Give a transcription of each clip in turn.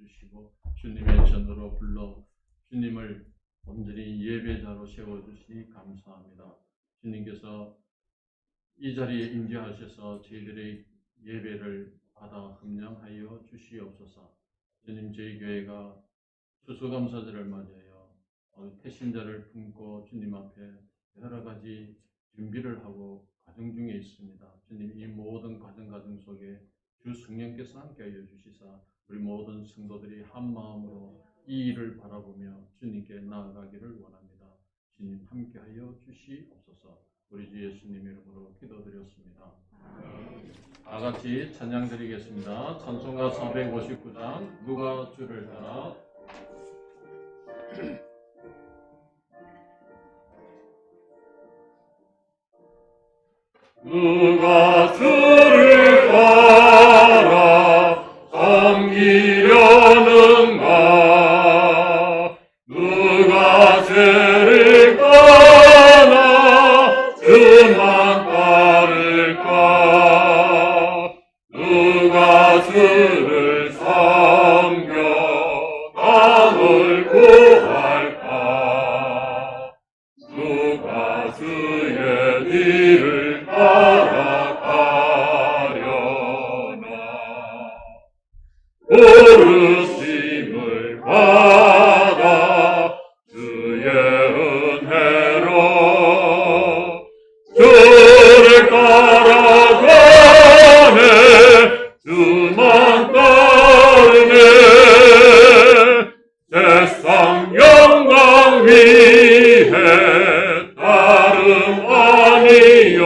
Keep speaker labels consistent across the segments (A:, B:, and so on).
A: 주시고 주님의 전으로 불러 주님을 온전히 예배자로 세워주시니 감사합니다. 주님께서 이 자리에 임재하셔서 저희들의 예배를 받아 함령하여 주시옵소서. 주님, 저희 교회가 추수감사절을 맞이하여 태신자를 품고 주님 앞에 여러 가지 준비를 하고 과정 중에 있습니다. 주님, 이 모든 과정 속에 주 성령께서 함께하여 주시사 우리 모든 성도들이 한 마음으로 이 일을 바라보며 주님께 나아가기를 원합니다. 주님, 함께하여 주시옵소서. 우리 주 예수님 이름으로 기도드렸습니다. 다 같이 찬양 드리겠습니다. 찬송가 459장 누가 주를 따라.
B: 누가 주를 따라 섬기려는가? 누가 죄를 떠나 주만 따를까? 누가 주를 섬겨 남을 구할까? 누가 주의 길을 따라가려나? 부르심을 받아 주의 은혜로 주를 따라가네. 주만 따르네. 세상 영광 위해 다름 아니요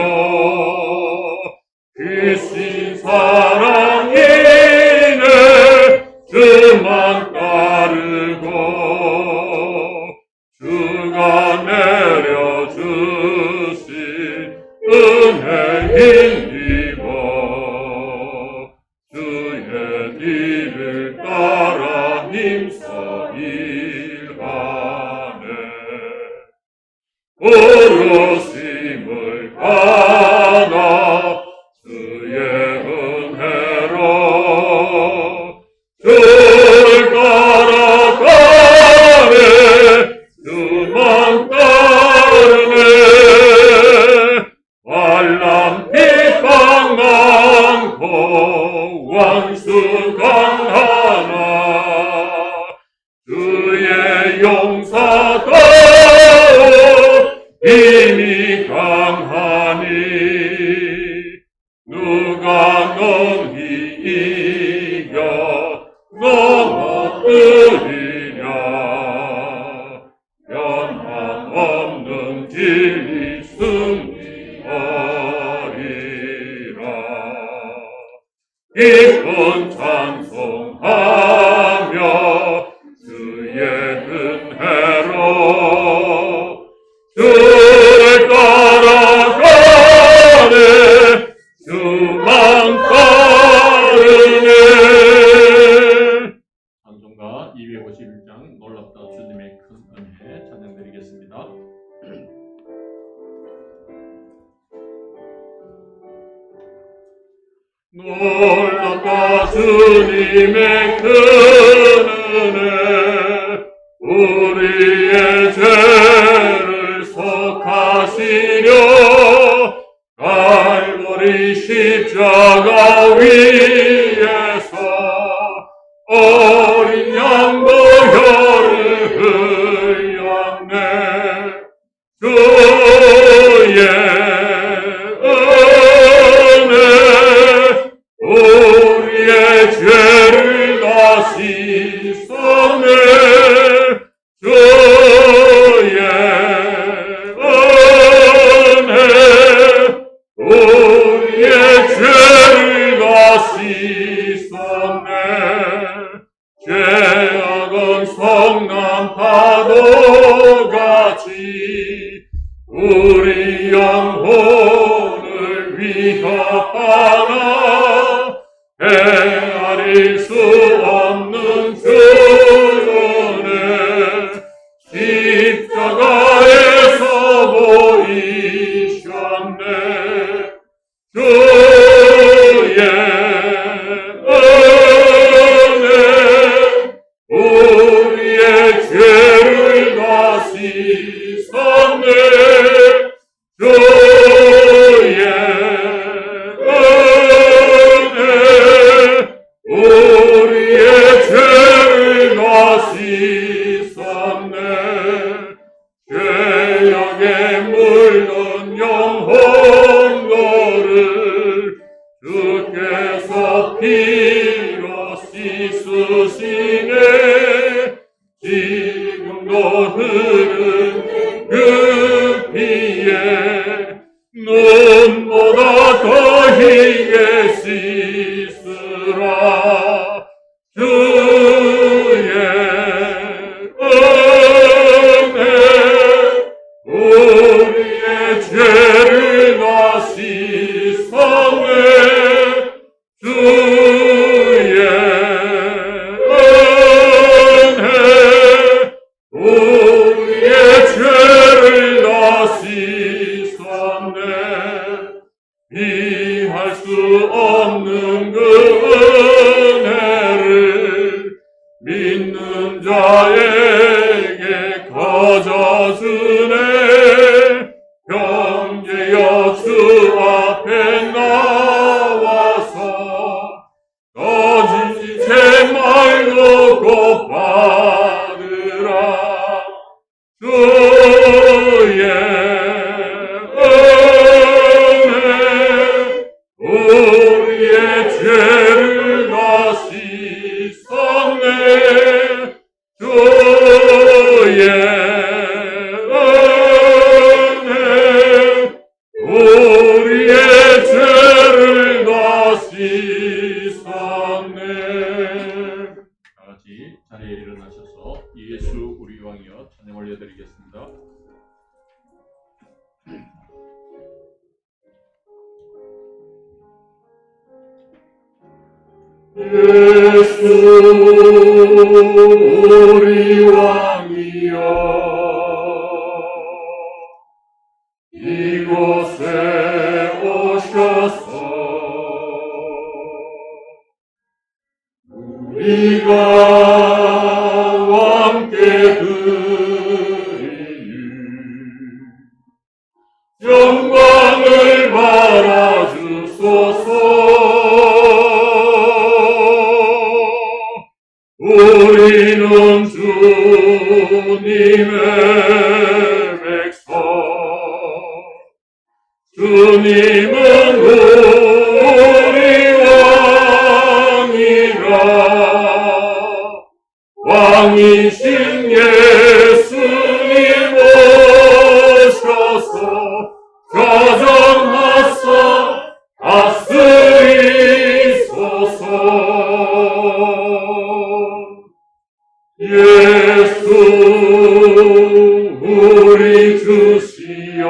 B: 귀신 사랑이네. 주만 따르고 주가 내려주신 은혜 힘입어 주의 길을 따라 힘써 일하네. 부르심을 받아 주의 은혜로 주를 따라가네. 주만 따르네. 환난 비방 많고 원수 강하나 주의 용사도 힘이 강하니 누가 너희 이겨 넘어뜨리랴. 변함없는 진리 승리하리라. 기쁜 찬송하며 주의 은혜로 주를 따라가네. 주만 따르네.
A: 찬송가 251장 놀랍다 주님의 큰 은혜 찬양드리겠습니다.
B: 놀랍다 주님의 큰 은혜. 우리의 죄를 속하시려 갈보리 십자가 위에서 어린 양도 혈을 흘렸네. 주의 은혜 우리의 죄를 다 씻어내. 주의 은혜 우리의 죄를 다 씻어내. 죄악은 성난 파도같이 우리 영혼을 위협하나 헤아릴 수 없는 주의 십자가에서 보이셨네. 주의 은혜 씻었네. 주의 은혜 우리의 죄를 다 씻었네. 죄악에 물든 영혼들을 주께서 피로 씻으시네. 지금도 흐르는 그 피에 눈보다 더히게 씻으라. 주의 은혜 우리의 죄를 다 씻었네. 주의 은혜 우리의 죄를 다 씻었네. 비할 수 없는 그 은혜를 믿는 자에게 가져주네. 형제여 주 앞에 나와서 거짓 제 말로 곧 받으라. 주의 은혜 우리의 죄를 다 씻었네. 주의 은혜 우리의 죄를 다 씻었네.
A: 다 같이 자리에 일어나셔서 예수 우리 왕이여 찬양 올려드리겠습니다.
B: 예수 우리 왕이여 이곳에 오셔서 우리가 함께 드리는 영광을 바라주소서. 우리는 주님의 백성, 주님은 우리 왕이라. 왕이신 예수님 오셔서 가정하사 다스리소서. 예수 우리 주시여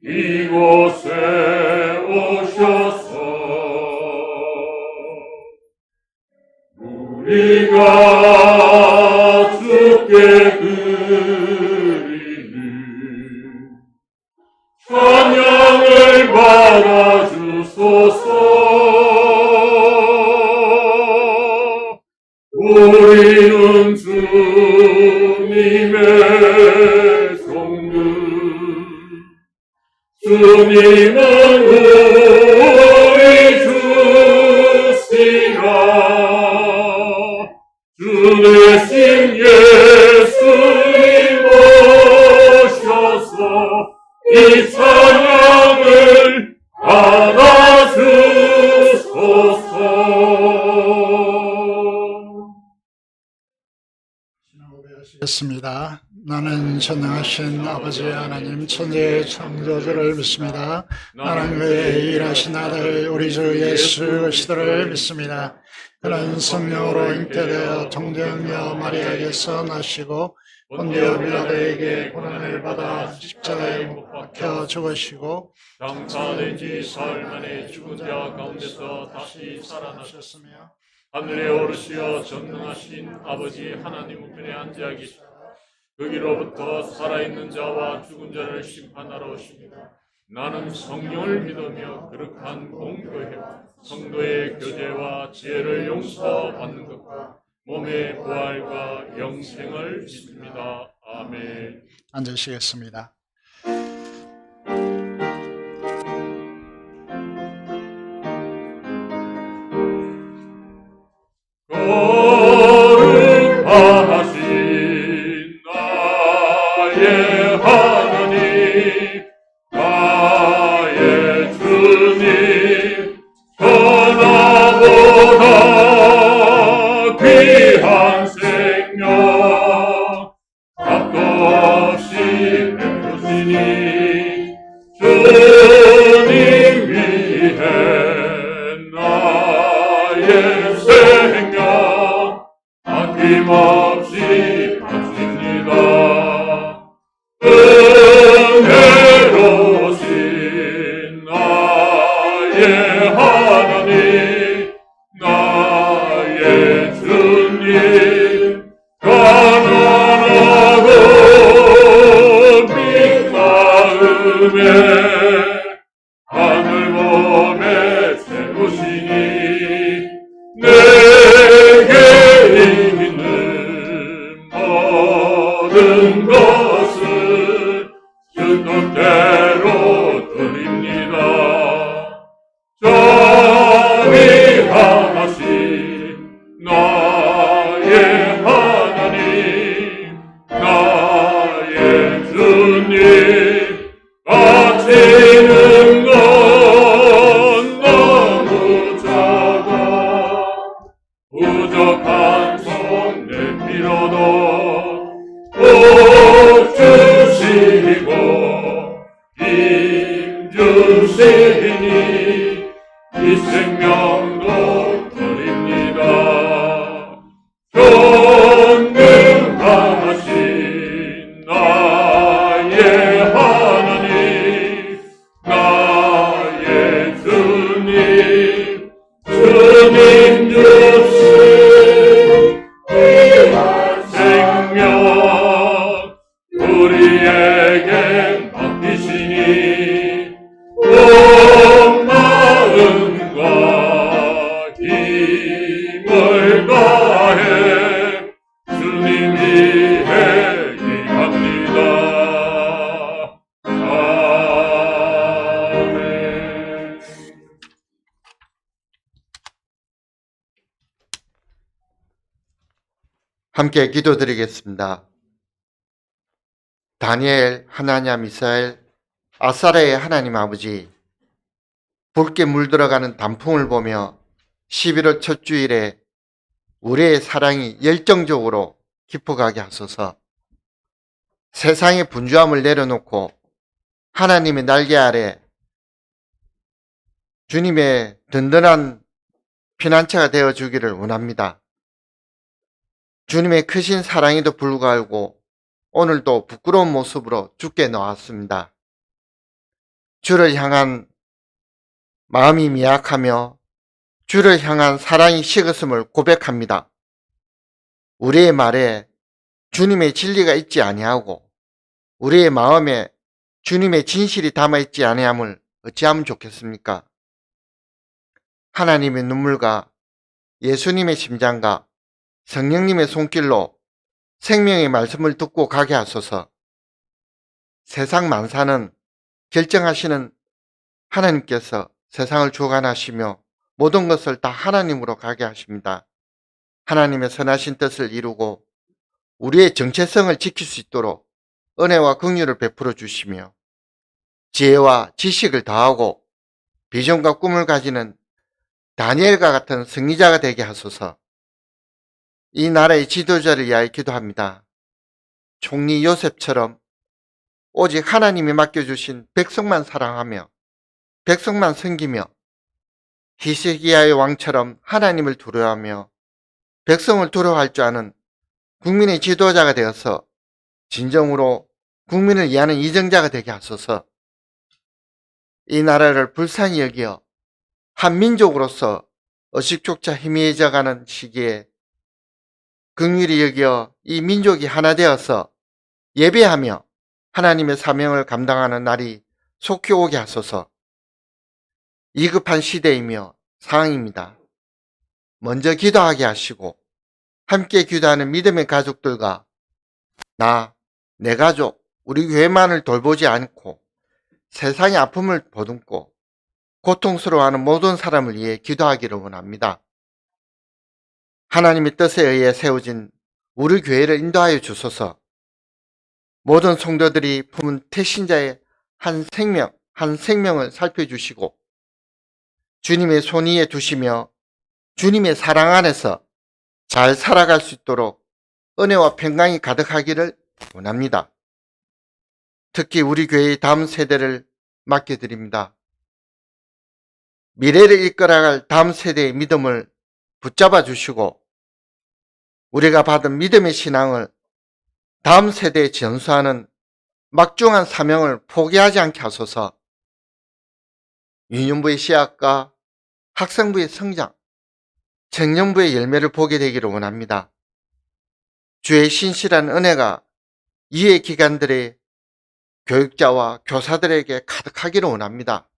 B: 이곳에 오셔서 우리가 주께 드리는 찬양을 받아주소서. 우리는 주님의 종들, 주님은 우리 주시라. 주 대신 예수님 오셔서 이 찬양을 받아주소서.
C: 하겠습니다. 나는 전능하신 아버지 하나님 천지의 창조주를 믿습니다. 나는 그의 일하신 아들 우리 주 예수 그리스도를 믿습니다. 그는 성령으로 잉태되어童貞녀 마리아에게서 나시고 본디오 빌라도에게 고난을 받아 십자가에 못 박혀 죽으시고
B: 장사된 지 사흘 만에 죽은 자 가운데서 다시 살아나셨으며 하늘에 오르시어 전능하신 아버지 하나님 우편에 앉아 계시다. 거기로부터 살아있는 자와 죽은 자를 심판하러 오십니다. 나는 성령을 믿으며 거룩한 공교회 성도의 교제와 지혜를 용서받는 것과 몸의 부활과 영생을 믿습니다. 아멘.
C: 앉으시겠습니다.
B: 거룩하신 나의 하나님, 나의 주님, 전하보다 귀한 생명 값도 없이 베푸시니 주님 위해 나의 생명 아낌없이 바칩니다. 은혜로우신 나의 하나님, 나의 주님, 가난하고 빈 마음에 하늘 보며 세우시니 내게 있는 모든 것을 주 뜻대로 드립니다. 자비하신 나의 하나님, 나의 주님, 바치는 건 너무 작아 부족한 손 내밀어도 복 주시고 힘 주시니 이 생명도 드립니다. 전능하신 나의 하나님, 나의 주님, 주님 주신 귀한 생명 우리에게 맡기시니 온 마음과 힘을 다해 주님 위해 일합니다. 아멘.
D: 함께 기도드리겠습니다. 다니엘, 하나냐, 미사엘, 아사랴의 하나님 아버지, 붉게 물들어가는 단풍을 보며 11월 첫 주일에 우리의 사랑이 열정적으로 깊어가게 하소서. 세상의 분주함을 내려놓고 하나님의 날개 아래 주님의 든든한 피난처가 되어주기를 원합니다. 주님의 크신 사랑에도 불구하고 오늘도 부끄러운 모습으로 주께 나왔습니다. 주를 향한 마음이 미약하며 주를 향한 사랑이 식었음을 고백합니다. 우리의 말에 주님의 진리가 있지 아니하고 우리의 마음에 주님의 진실이 담아있지 아니함을 어찌하면 좋겠습니까? 하나님의 눈물과 예수님의 심장과 성령님의 손길로 생명의 말씀을 듣고 가게 하소서. 세상 만사는 결정하시는 하나님께서 세상을 주관하시며 모든 것을 다 하나님으로 가게 하십니다. 하나님의 선하신 뜻을 이루고 우리의 정체성을 지킬 수 있도록 은혜와 긍휼을 베풀어 주시며 지혜와 지식을 더하고 비전과 꿈을 가지는 다니엘과 같은 승리자가 되게 하소서. 이 나라의 지도자를 위하여 기도합니다. 총리 요셉처럼 오직 하나님이 맡겨주신 백성만 사랑하며 백성만 섬기며 히스기야의 왕처럼 하나님을 두려워하며 백성을 두려워할 줄 아는 국민의 지도자가 되어서 진정으로 국민을 위하는 이정자가 되게 하소서. 이 나라를 불쌍히 여기어 한 민족으로서 의식조차 희미해져가는 시기에 긍휼히 여기어 이 민족이 하나 되어서 예배하며 하나님의 사명을 감당하는 날이 속히 오게 하소서. 위급한 시대이며 상황입니다. 먼저 기도하게 하시고 함께 기도하는 믿음의 가족들과 내 가족, 우리 교회만을 돌보지 않고 세상의 아픔을 보듬고 고통스러워하는 모든 사람을 위해 기도하기를 원합니다. 하나님의 뜻에 의해 세워진 우리 교회를 인도하여 주소서. 모든 성도들이 품은 태신자의 한 생명을 살펴주시고 주님의 손 위에 두시며 주님의 사랑 안에서 잘 살아갈 수 있도록 은혜와 평강이 가득하기를 원합니다. 특히 우리 교회의 다음 세대를 맡겨드립니다. 미래를 이끌어갈 다음 세대의 믿음을 붙잡아 주시고 우리가 받은 믿음의 신앙을 다음 세대에 전수하는 막중한 사명을 포기하지 않게 하소서. 유년부의 씨앗과 학생부의 성장, 청년부의 열매를 보게 되기를 원합니다. 주의 신실한 은혜가 이해 기관들의 교육자와 교사들에게 가득하기를 원합니다.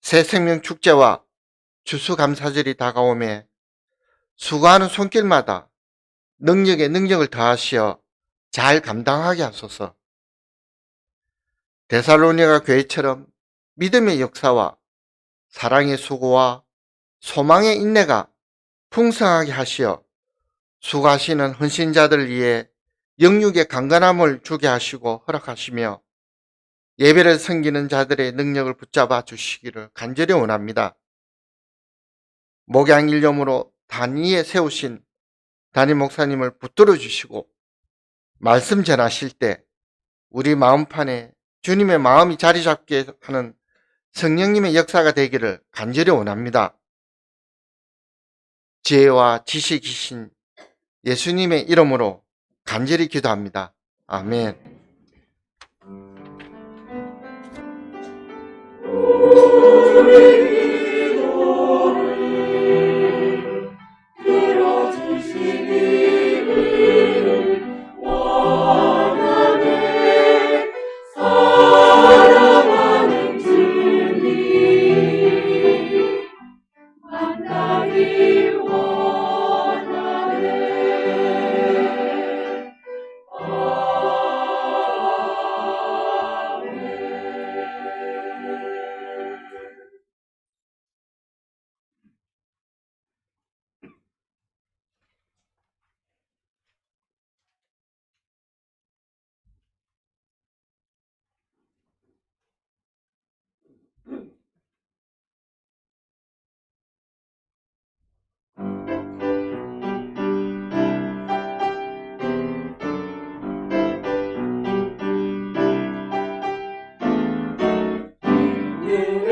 D: 새 생명 축제와 추수감사절이 다가오매 수고하는 손길마다 능력에 능력을 더하시어 잘 감당하게 하소서. 데살로니가 교회처럼 믿음의 역사와 사랑의 수고와 소망의 인내가 풍성하게 하시어 수고하시는 헌신자들 위해 영육의 강건함을 주게 하시고 허락하시며 예배를 섬기는 자들의 능력을 붙잡아 주시기를 간절히 원합니다. 목양일념으로 단위에 세우신 담임 목사님을 붙들어 주시고 말씀 전하실 때 우리 마음판에 주님의 마음이 자리 잡게 하는 성령님의 역사가 되기를 간절히 원합니다. 지혜와 지식이신 예수님의 이름으로 간절히 기도합니다. 아멘.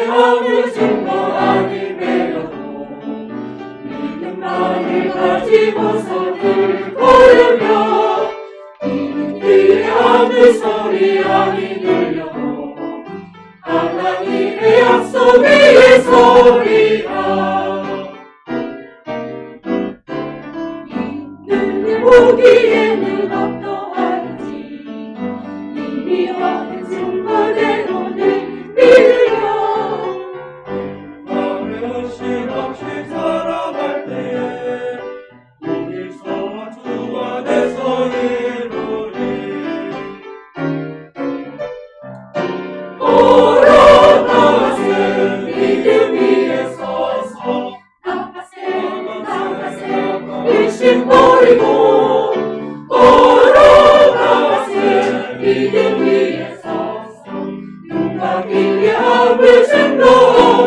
E: 아무 증거아니 되어도 믿음만을 가지고서는 걸으며 이의 아무 소리 아니 들려도 하나님의 약속 위의 소리라. 이들을 보기에는 어떠한지 이미 얻은 증거대로는 믿으며 없이 살아갈 때에 우리서와 주 안에서 이루리. 걸어나가세 믿음 위에 서서 나가세 의심 버리고 걸어나가세 믿음 위에 서서 누가 길게 아무 증거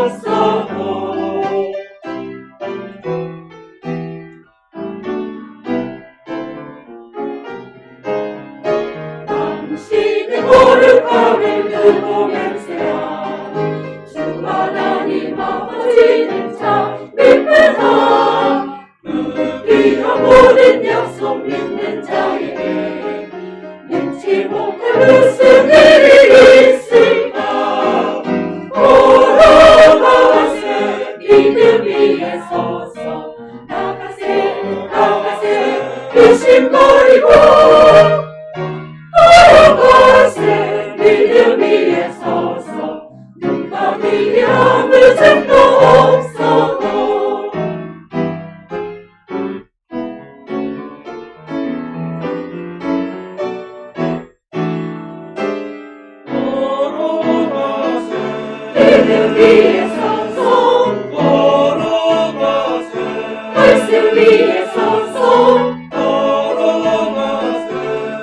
E: 없어도 당신의 거룩함을 두고 맹세한 주 하나님 아버지는 참 미쁘다. 그 귀한 모든 약속 믿는 자에게 능치 못할 무슨 일이 있을까. 걸어가세 믿음 위에 서서 나가세 의심 버리고 걸어가세 믿음 위에 서서 누가 길게 아무 증거 없어도 위에 서서
B: 걸어가세
E: 말씀 위에 서서
B: 걸어가세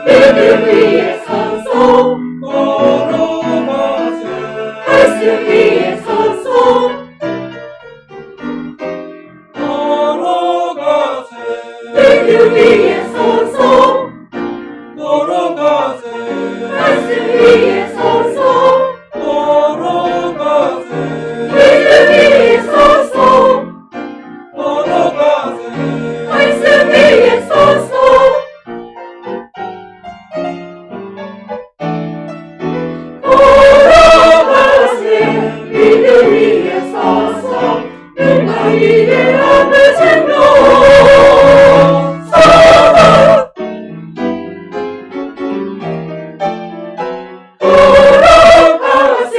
E: 믿음 위에 서서
B: 걸어가세
E: 말씀 위에 서서
B: 걸어가세
E: 믿음 위에 서서
B: 걸어가세
E: 말씀 위에 서서
B: 걸어가세
E: 믿음 위에 서서
B: 걸어가세
E: 말씀 위에 서서 걸어가세 믿음 위에 서서 누가 위에 아버지 놓서서 걸어가세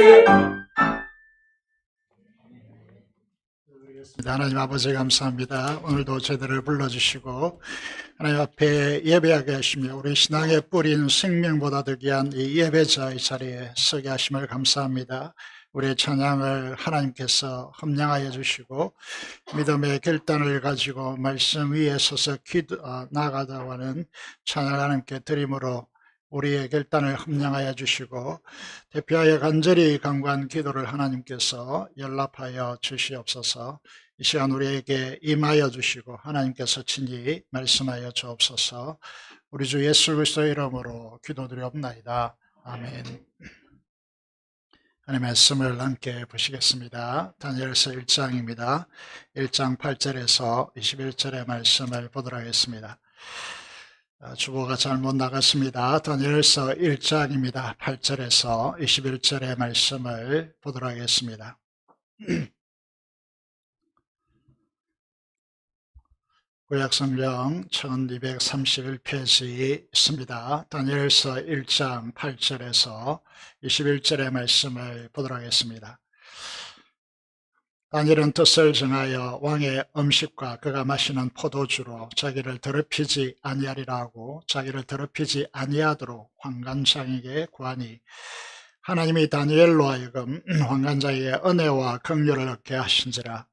C: 하나님 아버지 감사합니다. 오늘도 저희들을 불러주시고 하나님 앞에 예배하게 하시며 우리 신앙의 뿌린 생명보다 더 귀한 이 예배자의 자리에 서게 하심을 감사합니다. 우리의 찬양을 하나님께서 험량하여 주시고 믿음의 결단을 가지고 말씀 위에 서서 나아가다고 하는 찬양을 하나님께 드림으로 우리의 결단을 험량하여 주시고 대표하여 간절히 간구한 기도를 하나님께서 연락하여 주시옵소서. 이 시간 우리에게 임하여 주시고 하나님께서 친히 말씀하여 주옵소서. 우리 주 예수 그리스도의 이름으로 기도드리옵나이다. 아멘. 하나님의 말씀을 함께 보시겠습니다. 다니엘서 1장입니다. 1장 8절에서 21절의 말씀을 보도록 하겠습니다. 주보가 잘못 나갔습니다. 다니엘서 1장입니다. 8절에서 21절의 말씀을 보도록 하겠습니다. 구약성경 1231페이지 있습니다. 다니엘서 1장 8절에서 21절의 말씀을 보도록 하겠습니다. 다니엘은 뜻을 정하여 왕의 음식과 그가 마시는 포도주로 자기를 더럽히지 아니하리라 하고 자기를 더럽히지 아니하도록 환관장에게 구하니 하나님이 다니엘로 하여금 환관장에게 은혜와 긍휼을 얻게 하신지라.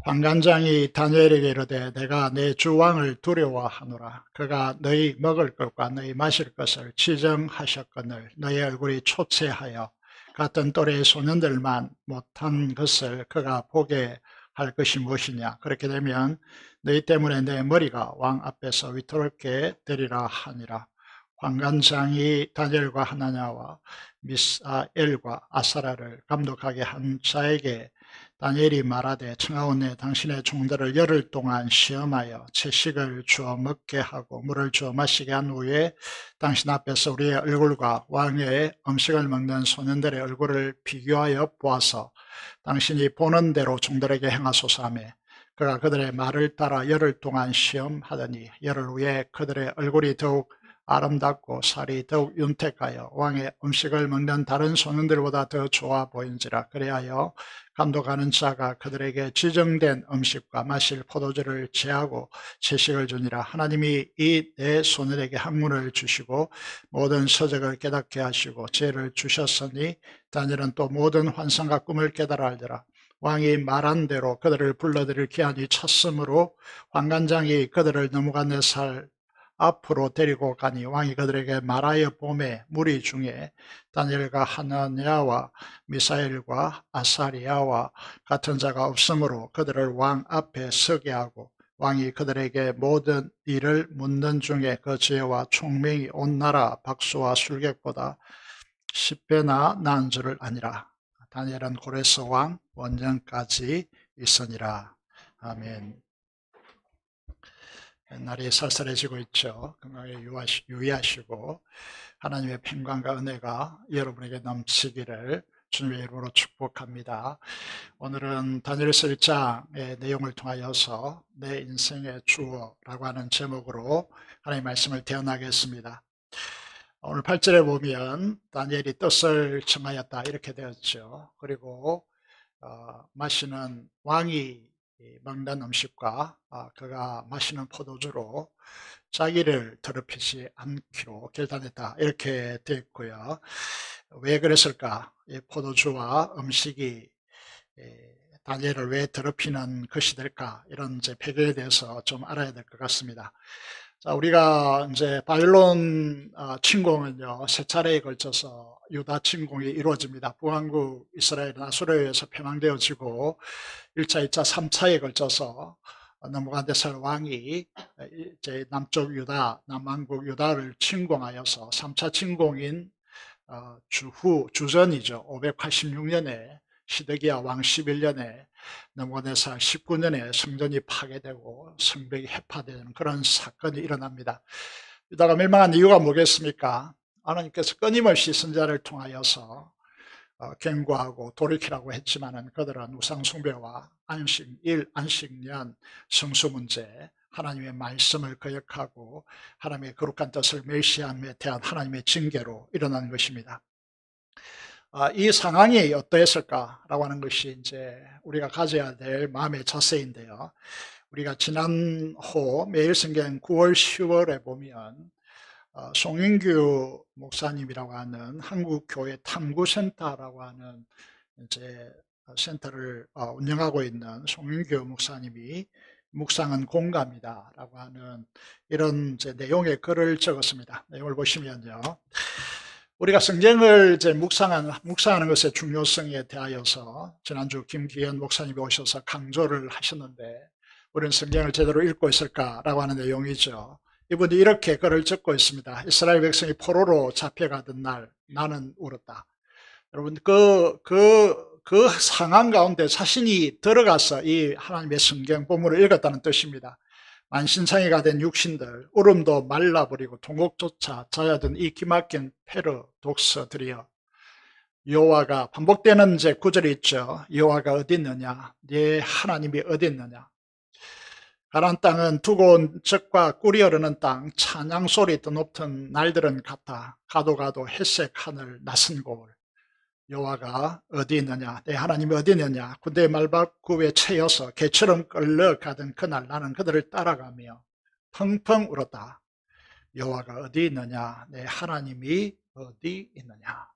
C: 환관장이 다니엘에게 이르되 내가 내 주 왕을 두려워하노라. 그가 너희 먹을 것과 너희 마실 것을 지정하셨거늘 너희 얼굴이 초췌하여 같은 또래의 소년들만 못한 것을 그가 보게 할 것이 무엇이냐. 그렇게 되면 너희 때문에 내 머리가 왕 앞에서 위태롭게 되리라 하니라. 환관장이 다니엘과 하나냐와 미사엘과 아사라를 감독하게 한 자에게 다니엘이 말하되 청하오네 당신의 종들을 열흘 동안 시험하여 채식을 주어 먹게 하고 물을 주어 마시게 한 후에 당신 앞에서 우리의 얼굴과 왕의 음식을 먹는 소년들의 얼굴을 비교하여 보아서 당신이 보는 대로 종들에게 행하소서 하며 그가 그들의 말을 따라 열흘 동안 시험하더니 열흘 후에 그들의 얼굴이 더욱 아름답고 살이 더욱 윤택하여 왕의 음식을 먹는 다른 소년들보다 더 좋아 보인지라. 그리하여 감독하는 자가 그들에게 지정된 음식과 마실 포도주를 제하고 채식을 주니라. 하나님이 이 네 소년에게 학문을 주시고 모든 서적을 깨닫게 하시고 지혜를 주셨으니 다니엘은 또 모든 환상과 꿈을 깨달아 알더라. 왕이 말한 대로 그들을 불러들일 기한이 찼으므로 환관장이 그들을 느부갓네살 앞으로 데리고 가니 왕이 그들에게 말하여 보매 무리 중에 다니엘과 하나냐와 미사엘과 아사리야와 같은 자가 없으므로 그들을 왕 앞에 서게 하고 왕이 그들에게 모든 일을 묻는 중에 그 지혜와 총명이 온 나라 박수와 술객보다 10배나 나은 줄을 아니라. 다니엘은 고레스 왕 원년까지 있으니라. 아멘. 날이 쌀쌀해지고 있죠. 건강에 유의하시고 하나님의 평강과 은혜가 여러분에게 넘치기를 주님의 이름으로 축복합니다. 오늘은 다니엘서 1장의 내용을 통하여서 내 인생의 주어라고 하는 제목으로 하나님의 말씀을 대언하겠습니다. 오늘 8절에 보면 다니엘이 뜻을 정하였다 이렇게 되었죠. 그리고 마시는 왕이 먹는 음식과 그가 마시는 포도주로 자기를 더럽히지 않기로 결단했다 이렇게 되어 있고요. 왜 그랬을까? 이 포도주와 음식이 다니엘을 왜 더럽히는 것이 될까? 이런 이제 배경에 대해서 좀 알아야 될 것 같습니다. 자, 우리가 이제 바빌론 침공은요, 세 차례에 걸쳐서 유다 침공이 이루어집니다. 북왕국 이스라엘 아수르에 의해서 패망되어지고 1차, 2차, 3차에 걸쳐서 느부갓네살 왕이 이제 남쪽 유다, 남왕국 유다를 침공하여서 3차 침공인 주전이죠. 586년에 시드기야 왕 11년에 느부갓네살 19년에 성전이 파괴되고 성벽이 해파되는 그런 사건이 일어납니다. 유다가 멸망한 이유가 뭐겠습니까? 하나님께서 끊임없이 선지자를 통하여서 경고하고 돌이키라고 했지만은 그들은 우상 숭배와 안식일, 안식년, 성수 문제, 하나님의 말씀을 거역하고 하나님의 거룩한 뜻을 멸시함에 대한 하나님의 징계로 일어난 것입니다. 이 상황이 어떠했을까라고 하는 것이 이제 우리가 가져야 될 마음의 자세인데요. 우리가 지난호 매일성경 9월, 10월에 보면 송인규 목사님이라고 하는 한국교회 탐구센터라고 하는 이제 센터를 운영하고 있는 송인규 목사님이 묵상은 공감이다라고 하는 이런 이제 내용의 글을 적었습니다. 내용을 보시면요. 우리가 성경을 이제 묵상하는 것의 중요성에 대하여서 지난주 김기현 목사님이 오셔서 강조를 하셨는데 우리는 성경을 제대로 읽고 있을까라고 하는 내용이죠. 이분이 이렇게 글을 적고 있습니다. 이스라엘 백성이 포로로 잡혀가던 날 나는 울었다. 여러분 그 상황 가운데 자신이 들어가서 이 하나님의 성경 본문을 읽었다는 뜻입니다. 만신창이가 된 육신들, 울음도 말라버리고 통곡조차 자야든 이 기막힌 페르 독서들이여, 여호와가 반복되는 이제 구절이 있죠. 여호와가 어디 있느냐, 네 하나님이 어디 있느냐. 가나안 땅은 두고 온 적과 꿀이 흐르는 땅, 찬양 소리 드높은 날들은 같아. 가도 햇색 하늘 낯선 곳. 여호와가 어디 있느냐, 내 하나님이 어디 있느냐. 군대의 말발굽에 채여서 개처럼 끌려가던 그날 나는 그들을 따라가며 펑펑 울었다. 여호와가 어디 있느냐, 내 하나님이 어디 있느냐.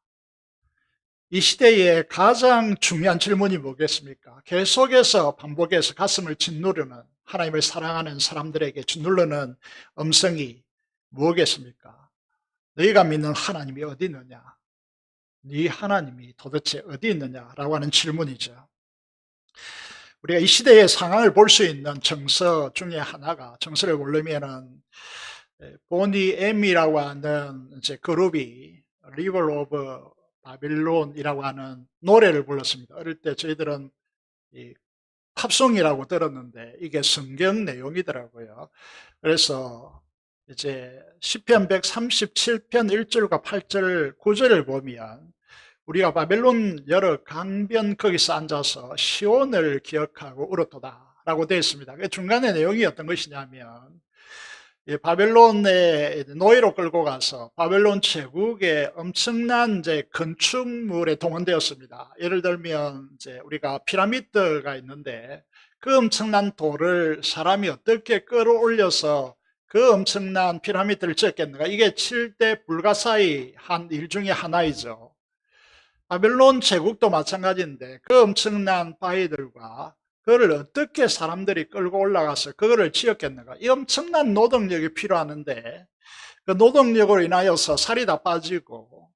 C: 이 시대의 가장 중요한 질문이 뭐겠습니까? 계속해서 반복해서 가슴을 짓누르는, 하나님을 사랑하는 사람들에게 짓누르는 음성이 뭐겠습니까? 너희가 믿는 하나님이 어디 있느냐? 네 하나님이 도대체 어디 있느냐라고 하는 질문이죠. 우리가 이 시대의 상황을 볼 수 있는 정서 중에 하나가, 정서를 보려면은 보니 엠이라고 하는 이제 그룹이 리버 오브 바빌론이라고 하는 노래를 불렀습니다. 어릴 때 저희들은 이 팝송이라고 들었는데 이게 성경 내용이더라고요. 그래서 이제 시편 137편 1절과 8절 9절을 보면 우리가 바벨론 여러 강변 거기서 앉아서 시온을 기억하고 울었도다 라고 되어 있습니다. 중간에 내용이 어떤 것이냐면 바벨론의 노예로 끌고 가서 바벨론 제국의 엄청난 이제 건축물에 동원되었습니다. 예를 들면 이제 우리가 피라미드가 있는데 그 엄청난 돌을 사람이 어떻게 끌어올려서 그 엄청난 피라미드를 지었겠는가? 이게 7대 불가사의 한 일 중에 하나이죠. 바벨론 제국도 마찬가지인데 그 엄청난 바위들과 그거를 어떻게 사람들이 끌고 올라가서 그거를 지었겠는가? 이 엄청난 노동력이 필요하는데 그 노동력으로 인하여서 살이 다 빠지고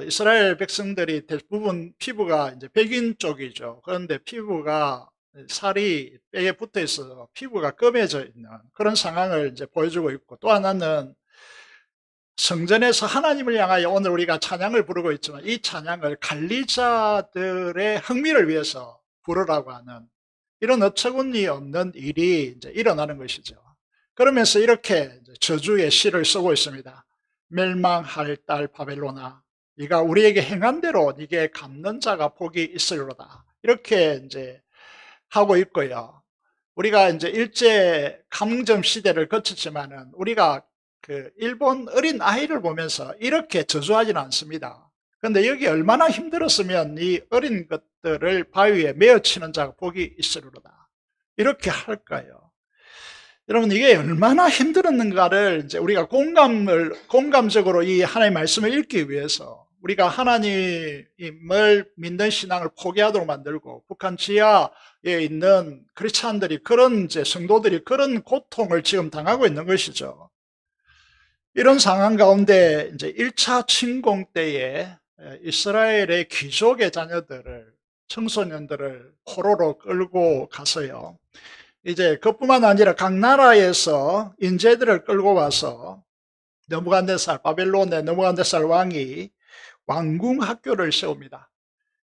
C: 이스라엘 백성들이 대부분 피부가 이제 백인 쪽이죠. 그런데 피부가 살이 뼈에 붙어 있어서 피부가 검해져 있는 그런 상황을 이제 보여주고 있고, 또 하나는 성전에서 하나님을 향하여 오늘 우리가 찬양을 부르고 있지만 이 찬양을 관리자들의 흥미를 위해서 부르라고 하는 이런 어처구니 없는 일이 이제 일어나는 것이죠. 그러면서 이렇게 저주의 시를 쓰고 있습니다. 멸망할 딸 바벨로나, 네가 우리에게 행한 대로 네게 갚는 자가 복이 있으리로다. 이렇게 이제 하고 있고요. 우리가 이제 일제 강점 시대를 거쳤지만은 우리가 그 일본 어린 아이를 보면서 이렇게 저주하지는 않습니다. 그런데 여기 얼마나 힘들었으면 이 어린 것들을 바위에 메어치는 자가 복이 있으리로다. 이렇게 할까요? 여러분, 이게 얼마나 힘들었는가를 이제 우리가 공감적으로 이 하나님의 말씀을 읽기 위해서 우리가 하나님을 믿는 신앙을 포기하도록 만들고 북한 지하에 있는 크리스찬들이 그런 이제 성도들이 그런 고통을 지금 당하고 있는 것이죠. 이런 상황 가운데 이제 1차 침공 때에 이스라엘의 귀족의 자녀들을 청소년들을 포로로 끌고 가서요. 이제 그뿐만 아니라 각 나라에서 인재들을 끌고 와서 바벨론의 느부갓네살 왕이 왕궁 학교를 세웁니다.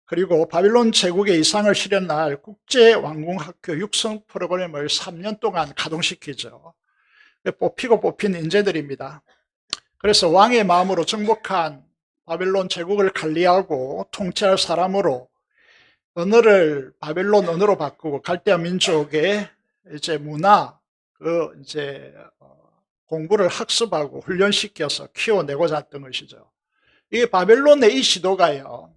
C: 그리고 바빌론 제국의 이상을 실현할 국제 왕궁 학교 육성 프로그램을 3년 동안 가동시키죠. 뽑히고 뽑힌 인재들입니다. 그래서 왕의 마음으로 정복한 바벨론 제국을 관리하고 통치할 사람으로 언어를 바벨론 언어로 바꾸고 갈대아 민족의 이제 문화, 공부를 학습하고 훈련시켜서 키워내고자 했던 것이죠. 이 바벨론의 이 시도가요,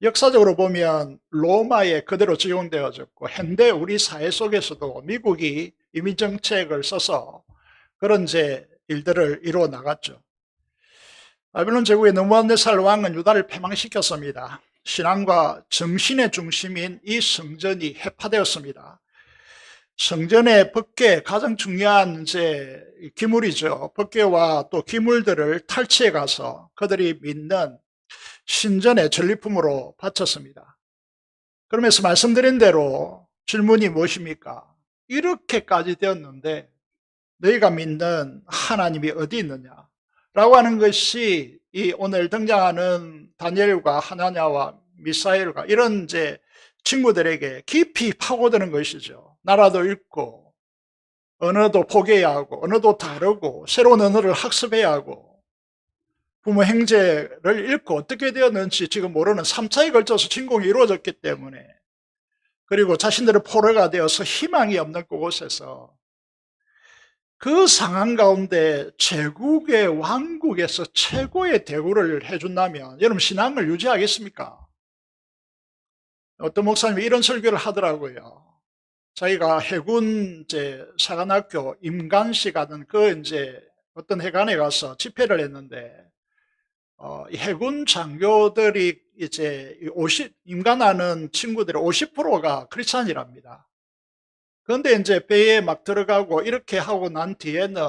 C: 역사적으로 보면 로마에 그대로 적용되어졌고 현대 우리 사회 속에서도 미국이 이민정책을 써서 그런 이제 일들을 이루어 나갔죠. 바벨론 제국의 느부갓네살 왕은 유다를 패망시켰습니다. 신앙과 정신의 중심인 이 성전이 해파되었습니다. 성전의 법궤, 가장 중요한 이제 기물이죠. 법궤와 또 기물들을 탈취해 가서 그들이 믿는 신전의 전리품으로 바쳤습니다. 그러면서 말씀드린 대로 질문이 무엇입니까? 이렇게까지 되었는데 너희가 믿는 하나님이 어디 있느냐? 라고 하는 것이 이 오늘 등장하는 다니엘과 하나냐와 미사엘과 이런 이제 친구들에게 깊이 파고드는 것이죠. 나라도 읽고 언어도 포기해야 하고 언어도 다르고 새로운 언어를 학습해야 하고 부모 형제를 잃고 어떻게 되었는지 지금 모르는 3차에 걸쳐서 침공이 이루어졌기 때문에, 그리고 자신들의 포로가 되어서 희망이 없는 그곳에서 그 상황 가운데 제국의 왕국에서 최고의 대우를 해준다면 여러분 신앙을 유지하겠습니까? 어떤 목사님이 이런 설교를 하더라고요. 자기가 해군 사관학교 임관시 가는 어떤 해관에 가서 집회를 했는데 해군 장교들이 임관하는 친구들의 50%가 크리스찬이랍니다. 그런데 이제 배에 막 들어가고 이렇게 하고 난 뒤에는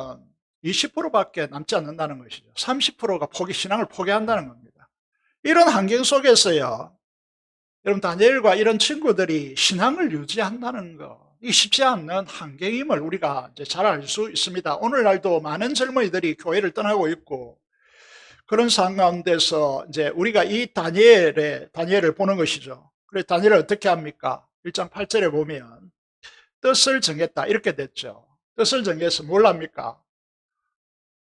C: 20%밖에 남지 않는다는 것이죠. 30%가 신앙을 포기한다는 겁니다. 이런 환경 속에서요, 여러분 다니엘과 이런 친구들이 신앙을 유지한다는 거, 이 쉽지 않는 환경임을 우리가 이제 잘 알 수 있습니다. 오늘날도 많은 젊은이들이 교회를 떠나고 있고 그런 상황 가운데서 이제 우리가 이 다니엘을 보는 것이죠. 그래서 다니엘을 어떻게 합니까? 1장 8절에 보면 뜻을 정했다 이렇게 됐죠. 뜻을 정해서 뭘 합니까?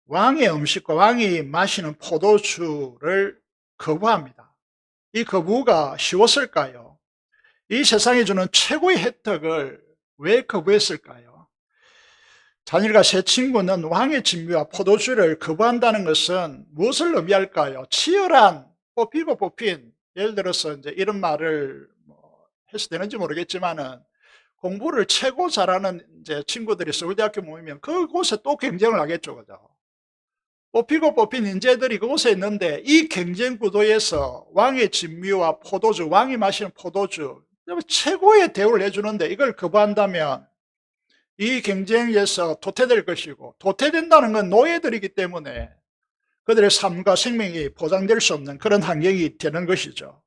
C: 왕의 음식과 왕이 마시는 포도주를 거부합니다. 이 거부가 쉬웠을까요? 이 세상이 주는 최고의 혜택을 왜 거부했을까요? 다니엘과 세 친구는 왕의 진미와 포도주를 거부한다는 것은 무엇을 의미할까요? 치열한 뽑히고 뽑힌, 예를 들어서 이제 이런 말을 해서 되는지 모르겠지만은 공부를 최고 잘하는 이제 친구들이 서울대학교 모이면 그곳에 또 경쟁을 하겠죠, 그죠? 뽑히고 뽑힌 인재들이 그곳에 있는데 이 경쟁 구도에서 왕의 진미와 포도주, 왕이 마시는 포도주, 최고의 대우를 해주는데 이걸 거부한다면 이 경쟁에서 도태될 것이고, 도태된다는 건 노예들이기 때문에 그들의 삶과 생명이 보장될 수 없는 그런 환경이 되는 것이죠.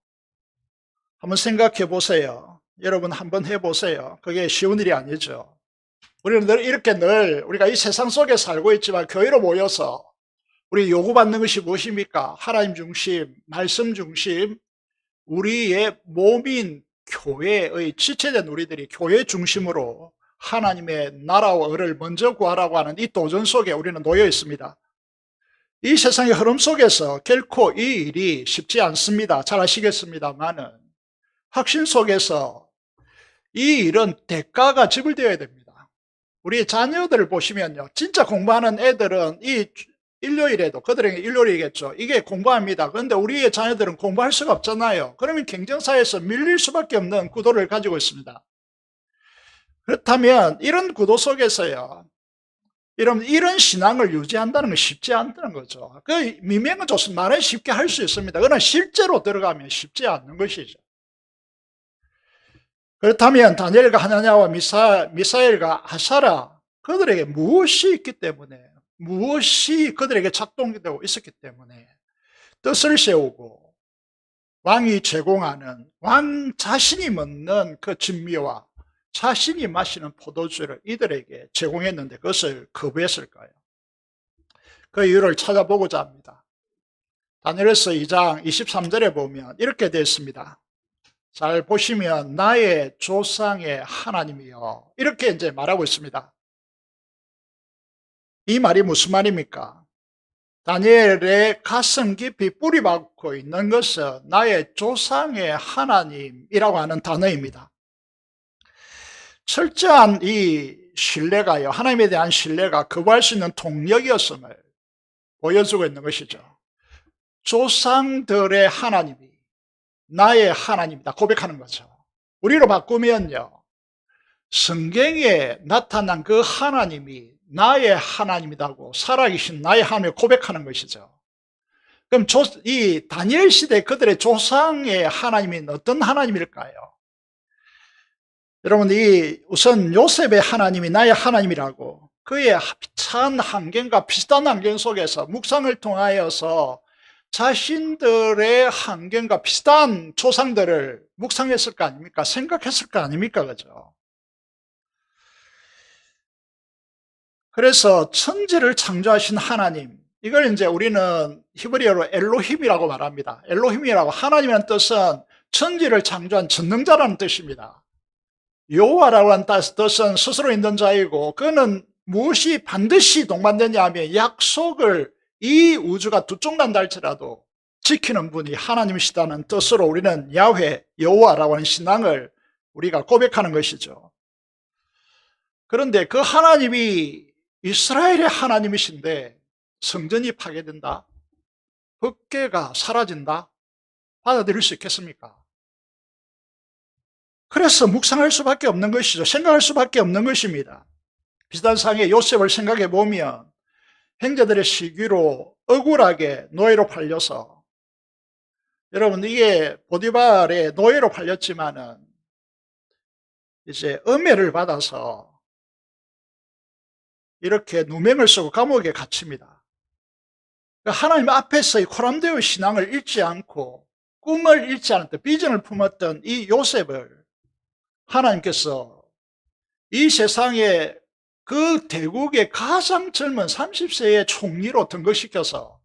C: 한번 생각해 보세요. 여러분 한번 해보세요. 그게 쉬운 일이 아니죠. 우리는 늘 우리가 이 세상 속에 살고 있지만 교회로 모여서 우리 요구받는 것이 무엇입니까? 하나님 중심, 말씀 중심, 우리의 몸인 교회의 지체된 우리들이 교회 중심으로 하나님의 나라와 의를 먼저 구하라고 하는 이 도전 속에 우리는 놓여 있습니다. 이 세상의 흐름 속에서 결코 이 일이 쉽지 않습니다. 잘 아시겠습니다만은 확신 속에서 이 일은 대가가 지불되어야 됩니다. 우리 자녀들을 보시면요, 진짜 공부하는 애들은 이 일요일에도, 그들에게 일요일이겠죠, 이게 공부합니다. 그런데 우리의 자녀들은 공부할 수가 없잖아요. 그러면 경쟁사에서 밀릴 수밖에 없는 구도를 가지고 있습니다. 그렇다면 이런 구도 속에서요, 여러분, 이런 신앙을 유지한다는 건 쉽지 않다는 거죠. 그 미명은 좋습니다. 말은 쉽게 할 수 있습니다. 그러나 실제로 들어가면 쉽지 않는 것이죠. 그렇다면 다니엘과 하나냐와 미사엘과 아사라, 그들에게 무엇이 있기 때문에, 무엇이 그들에게 작동되고 있었기 때문에 뜻을 세우고 왕이 제공하는, 왕 자신이 먹는 그 진미와 자신이 마시는 포도주를 이들에게 제공했는데 그것을 거부했을까요? 그 이유를 찾아보고자 합니다. 다니엘서 2장 23절에 보면 이렇게 되어 있습니다. 잘 보시면 나의 조상의 하나님이여, 이렇게 이제 말하고 있습니다. 이 말이 무슨 말입니까? 다니엘의 가슴 깊이 뿌리 박고 있는 것은 나의 조상의 하나님이라고 하는 단어입니다. 철저한 이 신뢰가요, 하나님에 대한 신뢰가 거부할 수 있는 동력이었음을 보여주고 있는 것이죠. 조상들의 하나님이 나의 하나님이다 고백하는 거죠. 우리로 바꾸면요, 성경에 나타난 그 하나님이 나의 하나님이라고, 살아계신 나의 하나님을 고백하는 것이죠. 그럼 이 다니엘 시대 그들의 조상의 하나님이 어떤 하나님일까요? 여러분, 우선 요셉의 하나님이 나의 하나님이라고, 그의 비찬 환경과 비슷한 환경 속에서 묵상을 통하여서 자신들의 환경과 비슷한 조상들을 묵상했을 거 아닙니까? 생각했을 거 아닙니까? 그죠? 그래서 천지를 창조하신 하나님, 이걸 이제 우리는 히브리어로 엘로힘이라고 말합니다. 엘로힘이라고, 하나님이라는 뜻은 천지를 창조한 전능자라는 뜻입니다. 여호와라고 하는 뜻은 스스로 있는 자이고, 그는 무엇이 반드시 동반되냐 하면 약속을 이 우주가 두 쪽 난다 할지라도 지키는 분이 하나님이시다는 뜻으로 우리는 야훼, 여호와라고 하는 신앙을 우리가 고백하는 것이죠. 그런데 그 하나님이 이스라엘의 하나님이신데 성전이 파괴된다, 법궤가 사라진다, 받아들일 수 있겠습니까? 그래서 묵상할 수밖에 없는 것이죠. 생각할 수밖에 없는 것입니다. 비슷한 상황에 요셉을 생각해 보면 형제들의 시기로 억울하게 노예로 팔려서, 여러분, 이게 보디발의 노예로 팔렸지만은 이제 음해를 받아서 이렇게 누명을 쓰고 감옥에 갇힙니다. 하나님 앞에서의 코람데오 신앙을 잃지 않고 꿈을 잃지 않았던, 비전을 품었던 이 요셉을 하나님께서 이 세상에 그 대국의 가장 젊은 30세의 총리로 등극시켜서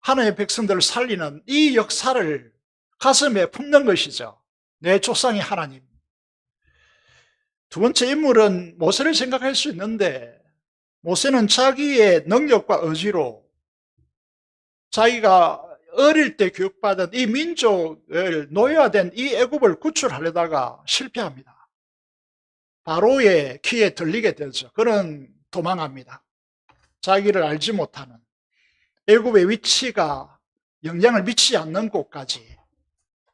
C: 하나님의 백성들을 살리는 이 역사를 가슴에 품는 것이죠. 내 조상의 하나님. 두 번째 인물은 모세를 생각할 수 있는데, 모세는 자기의 능력과 의지로 자기가 어릴 때 교육받은 이 민족을, 노예화된 이 애굽을 구출하려다가 실패합니다. 바로의 키에 들리게 되죠. 그는 도망합니다. 자기를 알지 못하는, 애굽의 위치가 영향을 미치지 않는 곳까지,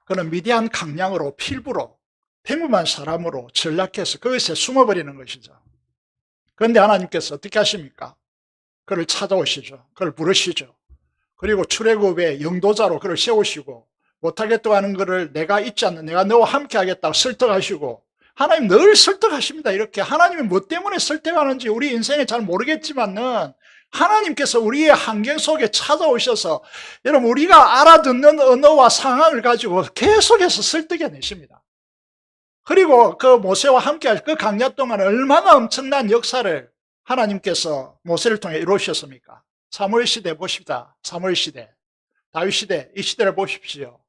C: 그는 미디안 강량으로, 필부로, 평범한 사람으로 전락해서 그것에 숨어버리는 것이죠. 그런데 하나님께서 어떻게 하십니까? 그를 찾아오시죠. 그를 부르시죠. 그리고 출애굽의 영도자로 그를 세우시고, 못하겠다고 하는 것을 내가 잊지 않는, 내가 너와 함께 하겠다고 설득하시고, 하나님 늘 설득하십니다. 이렇게 하나님이 뭐 때문에 설득하는지 우리 인생에 잘 모르겠지만은 하나님께서 우리의 환경 속에 찾아오셔서, 여러분, 우리가 알아듣는 언어와 상황을 가지고 계속해서 설득해 내십니다. 그리고 그 모세와 함께 할 그 강야 동안 얼마나 엄청난 역사를 하나님께서 모세를 통해 이루셨습니까? 사무엘 시대 보십시다. 사무엘 시대, 다윗 시대, 이 시대를 보십시오.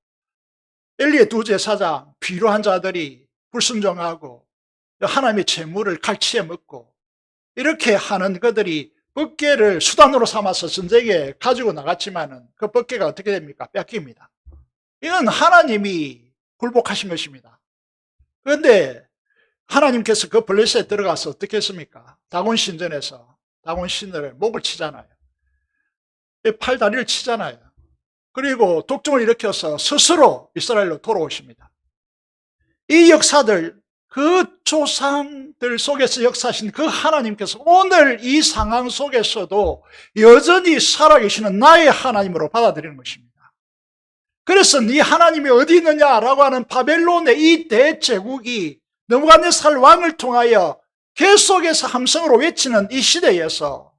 C: 엘리의 두 제사장, 비루한 자들이 불순종하고 하나님의 재물을 갈취해 먹고, 이렇게 하는 그들이 법궤를 수단으로 삼아서 전쟁에 가지고 나갔지만은 그 법궤가 어떻게 됩니까? 뺏깁니다. 이건 하나님이 굴복하신 것입니다. 그런데 하나님께서 그 블레셋에 들어가서 어떻게 했습니까? 다곤 신전에서 다곤 신을 목을 치잖아요. 팔 다리를 치잖아요. 그리고 독종을 일으켜서 스스로 이스라엘로 돌아오십니다. 이 역사들, 그 조상들 속에서 역사하신 그 하나님께서 오늘 이 상황 속에서도 여전히 살아계시는 나의 하나님으로 받아들이는 것입니다. 그래서 네 하나님이 어디 있느냐라고 하는 바벨론의 이 대제국이 느부갓네살 왕을 통하여 계속해서 함성으로 외치는 이 시대에서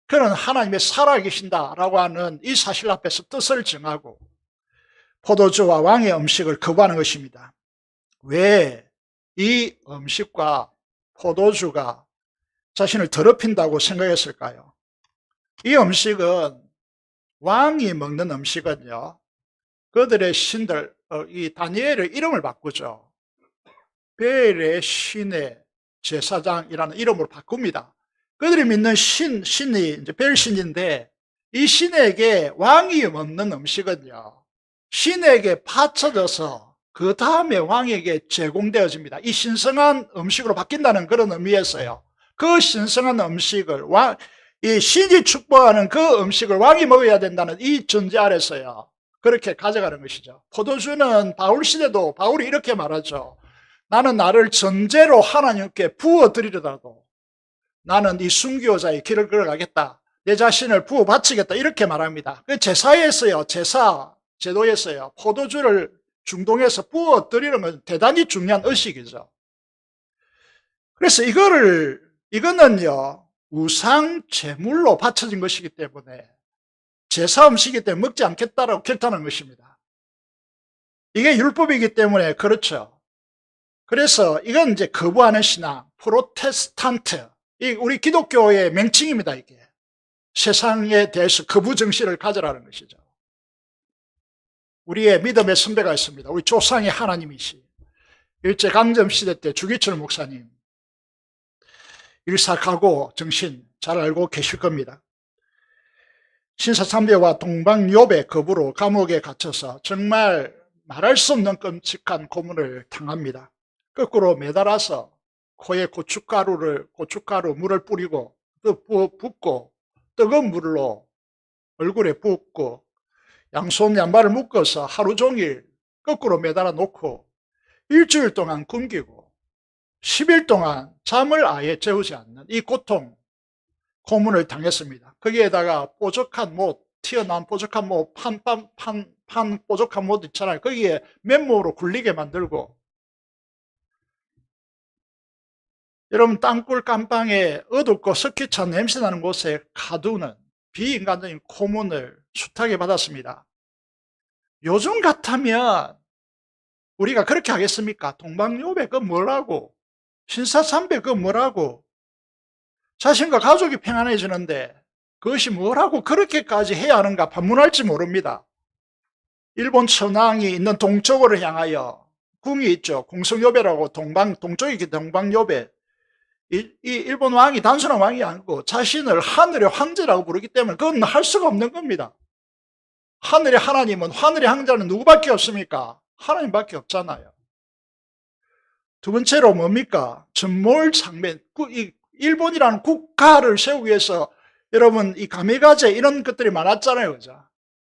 C: 그는 하나님의 살아계신다라고 하는 이 사실 앞에서 뜻을 정하고 포도주와 왕의 음식을 거부하는 것입니다. 왜 이 음식과 포도주가 자신을 더럽힌다고 생각했을까요? 이 음식은 왕이 먹는 음식은요, 그들의 신들, 이 다니엘의 이름을 바꾸죠. 벨의 신의 제사장이라는 이름으로 바꿉니다. 그들이 믿는 신이 이제 벨신인데, 이 신에게 왕이 먹는 음식은요, 신에게 바쳐져서 그 다음에 왕에게 제공되어집니다. 이 신성한 음식으로 바뀐다는 그런 의미에서요. 그 신성한 음식을 이 신이 축복하는 그 음식을 왕이 먹어야 된다는 이 전제 아래서요. 그렇게 가져가는 것이죠. 포도주는 바울 시대도 바울이 이렇게 말하죠. 나는 나를 전제로 하나님께 부어드리려다도 나는 이 순교자의 길을 걸어가겠다. 내 자신을 부어 바치겠다. 이렇게 말합니다. 그 제사에서요. 제사 제도에서요. 포도주를 중동에서 부어드리는 건 대단히 중요한 의식이죠. 그래서 이거는요, 우상 제물로 바쳐진 것이기 때문에 제사 음식이기 때문에 먹지 않겠다라고 결단한 것입니다. 이게 율법이기 때문에 그렇죠. 그래서 이건 이제 거부하는 신앙, 프로테스탄트, 우리 기독교의 명칭입니다, 이게. 세상에 대해서 거부 정신을 가져라는 것이죠. 우리의 믿음의 선배가 있습니다. 우리 조상의 하나님이시. 일제강점시대 때 주기철 목사님. 일사각오 정신 잘 알고 계실 겁니다. 신사참배와 동방요배 거부로 감옥에 갇혀서 정말 말할 수 없는 끔찍한 고문을 당합니다. 거꾸로 매달아서 코에 고춧가루 물을 뿌리고 붓고 뜨거운 물로 얼굴에 붓고 양손 양발을 묶어서 하루 종일 거꾸로 매달아 놓고 일주일 동안 굶기고 10일 동안 잠을 아예 재우지 않는 이 고통, 고문을 당했습니다. 거기에다가 뽀족한 못, 튀어나온 뽀족한 못, 판 뽀족한 못 있잖아요. 거기에 맨몸으로 굴리게 만들고, 여러분 땅굴 깜방에 어둡고 석회찬 냄새나는 곳에 가두는 비인간적인 고문을 숱하게 받았습니다. 요즘 같으면 우리가 그렇게 하겠습니까? 동방요배 그 뭐라고, 신사참배 그 뭐라고, 자신과 가족이 평안해지는데 그것이 뭐라고 그렇게까지 해야 하는가 반문할지 모릅니다. 일본 천황이 있는 동쪽으로 향하여 궁이 있죠. 궁성요배라고 동쪽이 동방요배. 이 일본 왕이 단순한 왕이 아니고 자신을 하늘의 황제라고 부르기 때문에 그건 할 수가 없는 겁니다. 하늘의 하나님은, 하늘의 황제는 누구밖에 없습니까? 하나님밖에 없잖아요. 두 번째로 뭡니까? 전몰장면. 일본이라는 국가를 세우기 위해서 여러분 이 가미가제 이런 것들이 많았잖아요. 그죠?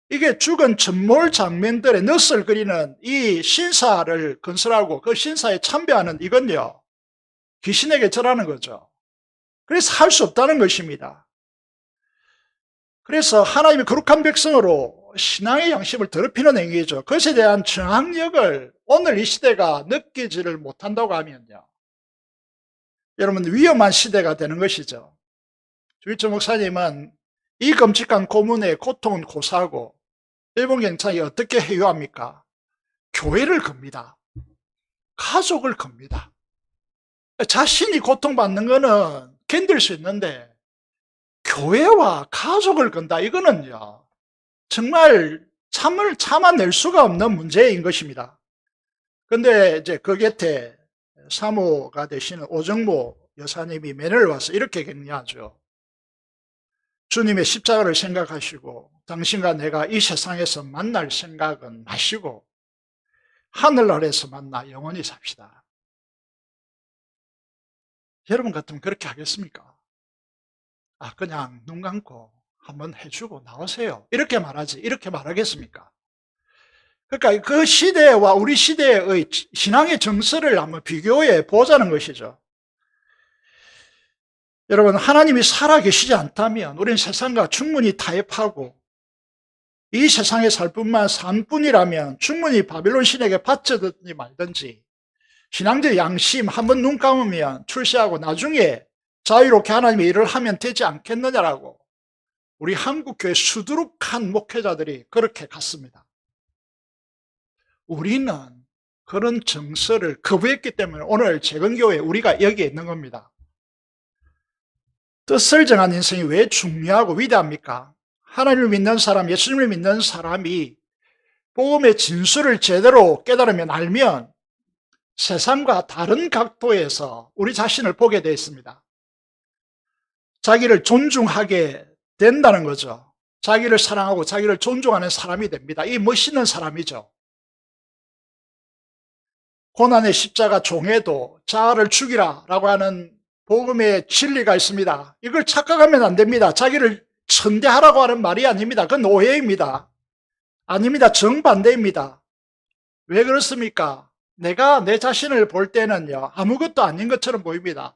C: 이게 죽은 전몰 장면들의 넛을 그리는 이 신사를 건설하고 그 신사에 참배하는 이건요, 귀신에게 절하는 거죠. 그래서 할 수 없다는 것입니다. 그래서 하나님의 거룩한 백성으로 신앙의 양심을 더럽히는 행위죠. 그것에 대한 정학력을 오늘 이 시대가 느끼지를 못한다고 하면요, 여러분 위험한 시대가 되는 것이죠. 주기철 목사님은 이 끔찍한 고문의 고통은 고사하고 일본 경찰이 어떻게 해요합니까? 교회를 겁니다. 가족을 겁니다. 자신이 고통받는 거는 견딜 수 있는데 교회와 가족을 건다, 이거는요 정말 참아낼 수가 없는 문제인 것입니다. 그런데 이제 그 곁에 사모가 되시는 오정모 여사님이 면회를 와서 이렇게 격려하죠. 주님의 십자가를 생각하시고 당신과 내가 이 세상에서 만날 생각은 마시고 하늘나라에서 만나 영원히 삽시다. 여러분 같으면 그렇게 하겠습니까? 그냥 눈 감고 한번 해주고 나오세요, 이렇게 말하지 이렇게 말하겠습니까? 그러니까 그 시대와 우리 시대의 신앙의 정서를 한번 비교해 보자는 것이죠. 여러분, 하나님이 살아계시지 않다면 우리는 세상과 충분히 타협하고 이 세상에 살 뿐이라면 충분히 바빌론 신에게 바쳐든지 말든지 신앙적 양심 한번 눈 감으면 출세하고 나중에 자유롭게 하나님의 일을 하면 되지 않겠느냐라고 우리 한국교회 수두룩한 목회자들이 그렇게 갔습니다. 우리는 그런 정서를 거부했기 때문에 오늘 재건교회 우리가 여기에 있는 겁니다. 뜻을 정한 인생이 왜 중요하고 위대합니까? 하나님을 믿는 사람, 예수님을 믿는 사람이 복음의 진수를 제대로 깨달으면 알면 세상과 다른 각도에서 우리 자신을 보게 되어 있습니다. 자기를 존중하게 된다는 거죠. 자기를 사랑하고 자기를 존중하는 사람이 됩니다. 이 멋있는 사람이죠. 고난의 십자가 종에도 자아를 죽이라 라고 하는 복음의 진리가 있습니다. 이걸 착각하면 안 됩니다. 자기를 천대하라고 하는 말이 아닙니다. 그건 오해입니다. 아닙니다. 정반대입니다. 왜 그렇습니까? 내가 내 자신을 볼 때는요, 아무것도 아닌 것처럼 보입니다.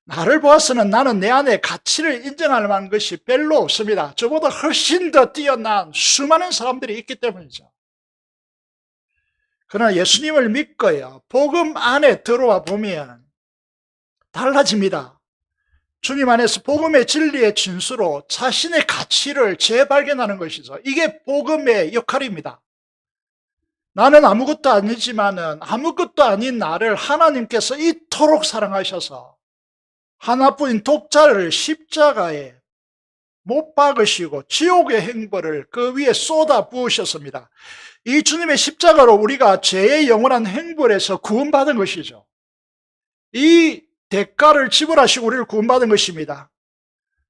C: 나를 보아서는 나는 내 안에 가치를 인정할 만한 것이 별로 없습니다. 저보다 훨씬 더 뛰어난 수많은 사람들이 있기 때문이죠. 그러나 예수님을 믿고요, 복음 안에 들어와 보면 달라집니다. 주님 안에서 복음의 진리의 진수로 자신의 가치를 재발견하는 것이죠. 이게 복음의 역할입니다. 나는 아무것도 아니지만은 아무것도 아닌 나를 하나님께서 이토록 사랑하셔서 하나뿐인 독자를 십자가에 못 박으시고 지옥의 행벌을 그 위에 쏟아 부으셨습니다. 이 주님의 십자가로 우리가 죄의 영원한 행벌에서 구원받은 것이죠. 이 대가를 지불하시고 우리를 구원받은 것입니다.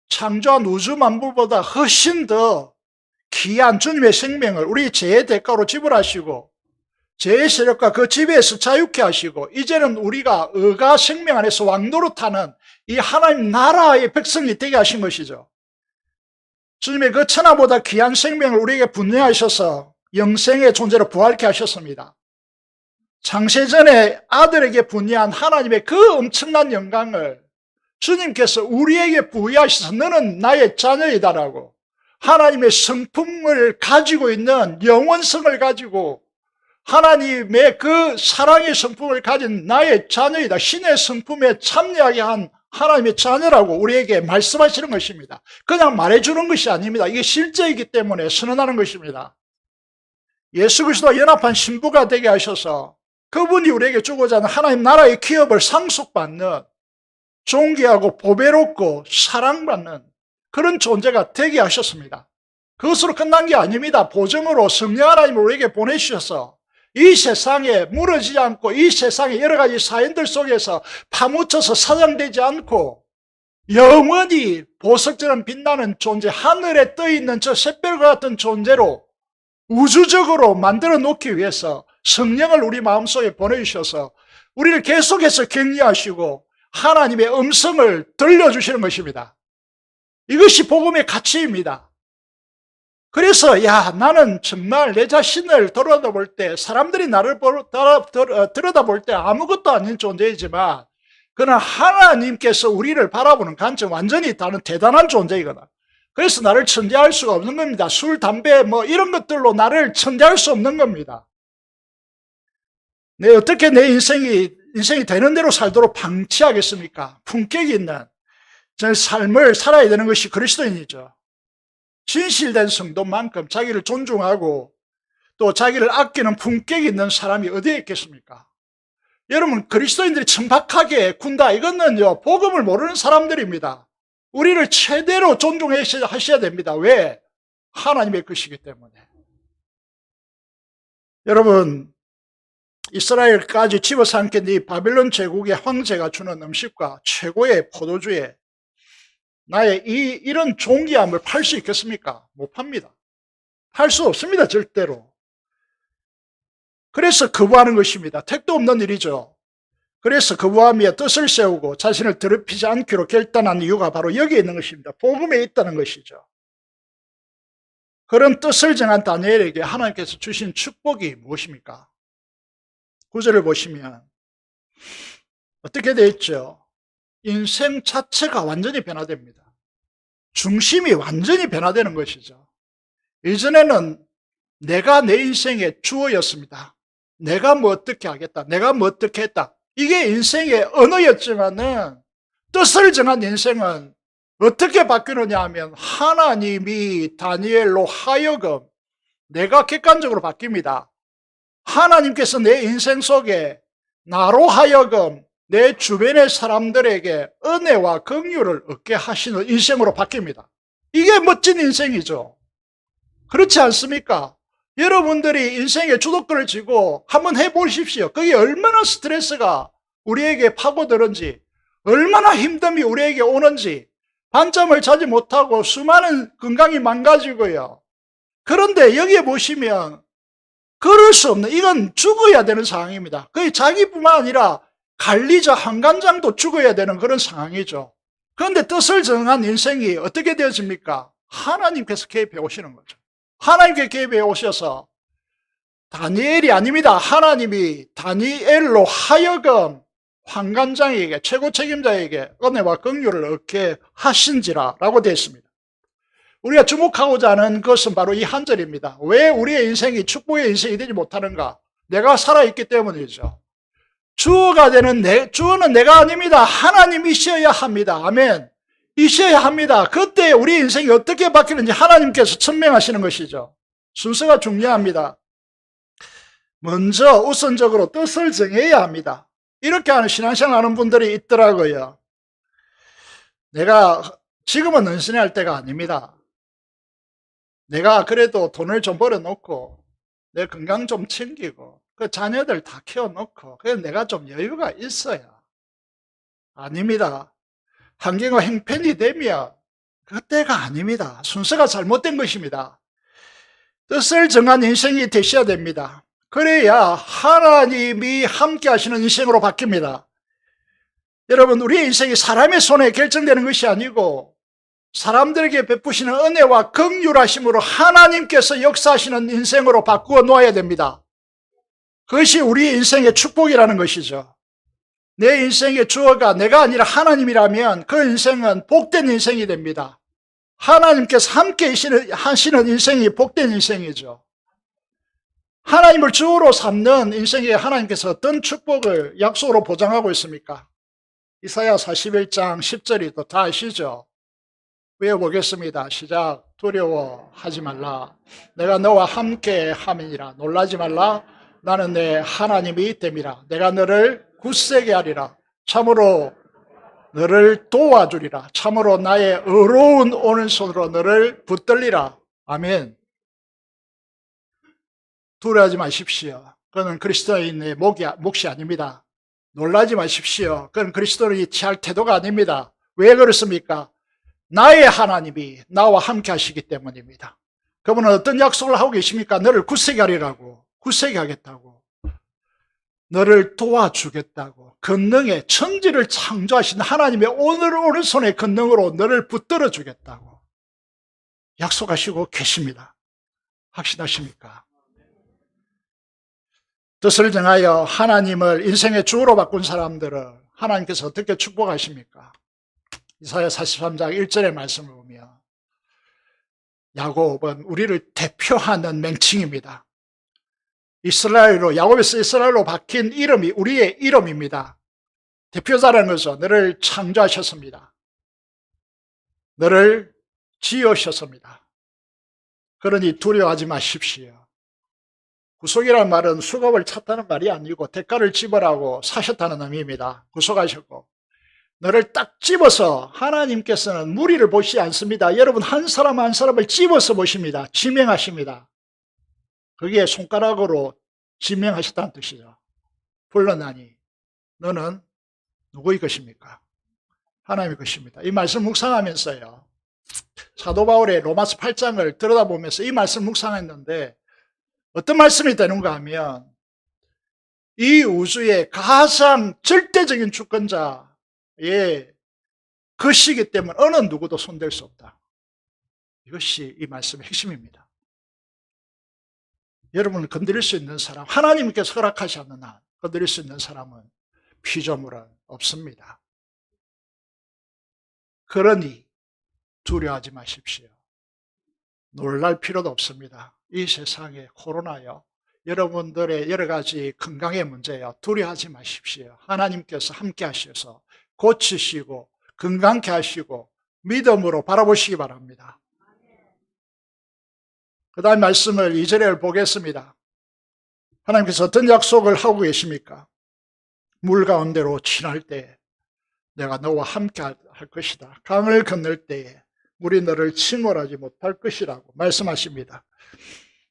C: 창조한 우주 만물보다 훨씬 더 귀한 주님의 생명을 우리 죄의 대가로 지불하시고 죄의 세력과 그 지배에서 자유케 하시고 이제는 우리가 의가 생명 안에서 왕노릇하는 이 하나님 나라의 백성이 되게 하신 것이죠. 주님의 그 천하보다 귀한 생명을 우리에게 분배하셔서 영생의 존재로 부활케 하셨습니다. 창세전에 아들에게 분이한 하나님의 그 엄청난 영광을 주님께서 우리에게 부여하셔서 너는 나의 자녀이다라고 하나님의 성품을 가지고 있는 영원성을 가지고 하나님의 그 사랑의 성품을 가진 나의 자녀이다. 신의 성품에 참여하게 한 하나님의 자녀라고 우리에게 말씀하시는 것입니다. 그냥 말해주는 것이 아닙니다. 이게 실제이기 때문에 선언하는 것입니다. 예수 그리스도와 연합한 신부가 되게 하셔서 그분이 우리에게 주고자 하는 하나님 나라의 기업을 상속받는 존귀하고 보배롭고 사랑받는 그런 존재가 되게 하셨습니다. 그것으로 끝난 게 아닙니다. 보증으로 성령 하나님을 우리에게 보내주셔서 이 세상에 무너지지 않고 이 세상의 여러 가지 사연들 속에서 파묻혀서 사장되지 않고 영원히 보석처럼 빛나는 존재, 하늘에 떠있는 저 샛별과 같은 존재로 우주적으로 만들어 놓기 위해서 성령을 우리 마음속에 보내주셔서 우리를 계속해서 격려하시고 하나님의 음성을 들려주시는 것입니다. 이것이 복음의 가치입니다. 그래서 나는 정말 내 자신을 들여다볼 때 사람들이 나를 들여다볼 때 아무것도 아닌 존재이지만 그러나 하나님께서 우리를 바라보는 관점 완전히 다른 대단한 존재이거든. 그래서 나를 천대할 수가 없는 겁니다. 술, 담배 이런 것들로 나를 천대할 수 없는 겁니다. 어떻게 내 인생이 되는 대로 살도록 방치하겠습니까? 품격이 있는 삶을 살아야 되는 것이 그리스도인이죠. 진실된 성도만큼 자기를 존중하고 또 자기를 아끼는 품격이 있는 사람이 어디에 있겠습니까? 여러분, 그리스도인들이 천박하게 군다, 이거는요 복음을 모르는 사람들입니다. 우리를 최대로 존중하셔야 됩니다. 왜? 하나님의 것이기 때문에. 여러분, 이스라엘까지 집어삼킨 이 바빌론 제국의 황제가 주는 음식과 최고의 포도주에 나의 이런 존귀함을 팔 수 있겠습니까? 못 팝니다. 팔 수 없습니다. 절대로. 그래서 거부하는 것입니다. 택도 없는 일이죠. 그래서 거부하며 뜻을 세우고 자신을 더럽히지 않기로 결단한 이유가 바로 여기에 있는 것입니다. 복음에 있다는 것이죠. 그런 뜻을 정한 다니엘에게 하나님께서 주신 축복이 무엇입니까? 9절을 보시면 어떻게 되어 있죠? 인생 자체가 완전히 변화됩니다. 중심이 완전히 변화되는 것이죠. 이전에는 내가 내 인생의 주어였습니다. 내가 뭐 어떻게 하겠다. 내가 뭐 어떻게 했다. 이게 인생의 언어였지만은 뜻을 정한 인생은 어떻게 바뀌느냐 하면 하나님이 다니엘로 하여금 내가 객관적으로 바뀝니다. 하나님께서 내 인생 속에 나로 하여금 내 주변의 사람들에게 은혜와 긍휼을 얻게 하시는 인생으로 바뀝니다. 이게 멋진 인생이죠. 그렇지 않습니까? 여러분들이 인생의 주도권을 쥐고 한번 해보십시오. 그게 얼마나 스트레스가 우리에게 파고드는지, 얼마나 힘듦이 우리에게 오는지, 반점을 차지 못하고 수많은 건강이 망가지고요. 그런데 여기에 보시면 그럴 수 없는, 이건 죽어야 되는 상황입니다. 거의 자기뿐만 아니라 관리자 한관장도 죽어야 되는 그런 상황이죠. 그런데 뜻을 정한 인생이 어떻게 되어집니까? 하나님께서 개입해 오시는 거죠. 하나님께 개입해 오셔서 다니엘이 아닙니다. 하나님이 다니엘로 하여금 환관장에게, 최고 책임자에게 은혜와 긍휼을 얻게 하신지라 라고 되어 있습니다. 우리가 주목하고자 하는 것은 바로 이 한 절입니다. 왜 우리의 인생이 축복의 인생이 되지 못하는가? 내가 살아있기 때문이죠. 주어가 되는 주어는 내가 아닙니다. 하나님이셔야 합니다. 아멘. 이셔야 합니다. 그때 우리 인생이 어떻게 바뀌는지 하나님께서 천명하시는 것이죠. 순서가 중요합니다. 먼저 우선적으로 뜻을 정해야 합니다. 이렇게 하는 신앙생활 하는 분들이 있더라고요. 내가 지금은 은신할 때가 아닙니다. 내가 그래도 돈을 좀 벌어놓고 내 건강 좀 챙기고 그 자녀들 다 키워놓고 그래서 내가 좀 여유가 있어야. 아닙니다. 환경과 형편이 되면 그때가 아닙니다. 순서가 잘못된 것입니다. 뜻을 정한 인생이 되셔야 됩니다. 그래야 하나님이 함께 하시는 인생으로 바뀝니다. 여러분, 우리의 인생이 사람의 손에 결정되는 것이 아니고 사람들에게 베푸시는 은혜와 긍휼하심으로 하나님께서 역사하시는 인생으로 바꾸어 놓아야 됩니다. 그것이 우리의 인생의 축복이라는 것이죠. 내 인생의 주어가 내가 아니라 하나님이라면 그 인생은 복된 인생이 됩니다. 하나님께서 함께 하시는 인생이 복된 인생이죠. 하나님을 주어로 삼는 인생에 하나님께서 어떤 축복을 약속으로 보장하고 있습니까? 이사야 41장 10절이 다 아시죠? 외워보겠습니다. 시작. 두려워하지 말라. 내가 너와 함께 함이니라. 놀라지 말라. 나는 내 하나님이 됨이라. 내가 너를 굳세게 하리라. 참으로 너를 도와주리라. 참으로 나의 의로운 오른손으로 너를 붙들리라. 아멘. 두려워하지 마십시오. 그는 그리스도인의 몫이 아닙니다. 놀라지 마십시오. 그는 그리스도인이 취할 태도가 아닙니다. 왜 그렇습니까? 나의 하나님이 나와 함께 하시기 때문입니다. 그분은 어떤 약속을 하고 계십니까? 너를 굳세게 하리라고. 굳세게 하겠다고. 너를 도와주겠다고. 권능의 천지를 창조하신 하나님의 오른손의 권능으로 너를 붙들어 주겠다고 약속하시고 계십니다. 확신하십니까? 뜻을 정하여 하나님을 인생의 주어로 바꾼 사람들을 하나님께서 어떻게 축복하십니까? 이사야 43장 1절의 말씀을 보면 야곱은 우리를 대표하는 명칭입니다. 이스라엘로, 야곱에서 이스라엘로 바뀐 이름이 우리의 이름입니다. 대표자라는 것은 너를 창조하셨습니다. 너를 지으셨습니다. 그러니 두려워하지 마십시오. 구속이라는 말은 수갑을 찼다는 말이 아니고 대가를 지불하고 사셨다는 의미입니다. 구속하셨고 너를 딱 집어서 하나님께서는 무리를 보시지 않습니다. 여러분 한 사람 한 사람을 집어서 보십니다. 지명하십니다. 그게 손가락으로 지명하셨다는 뜻이죠. 불러나니 너는 누구의 것입니까? 하나님의 것입니다. 이 말씀 묵상하면서요. 사도 바울의 로마서 8장을 들여다보면서 이 말씀 묵상했는데 어떤 말씀이 되는가 하면 이 우주의 가장 절대적인 주권자의 것이기 때문에 어느 누구도 손댈 수 없다. 이것이 이 말씀의 핵심입니다. 여러분을 건드릴 수 있는 사람, 하나님께서 허락하지 않는 한 건드릴 수 있는 사람은 피조물은 없습니다. 그러니 두려워하지 마십시오. 놀랄 필요도 없습니다. 이 세상에 코로나요, 여러분들의 여러 가지 건강의 문제요, 두려워하지 마십시오. 하나님께서 함께 하셔서 고치시고 건강케 하시고 믿음으로 바라보시기 바랍니다. 그 다음 말씀을 2절에 보겠습니다. 하나님께서 어떤 약속을 하고 계십니까? 물 가운데로 지날 때 내가 너와 함께 할 것이다. 강을 건널 때에 물이 너를 침몰하지 못할 것이라고 말씀하십니다.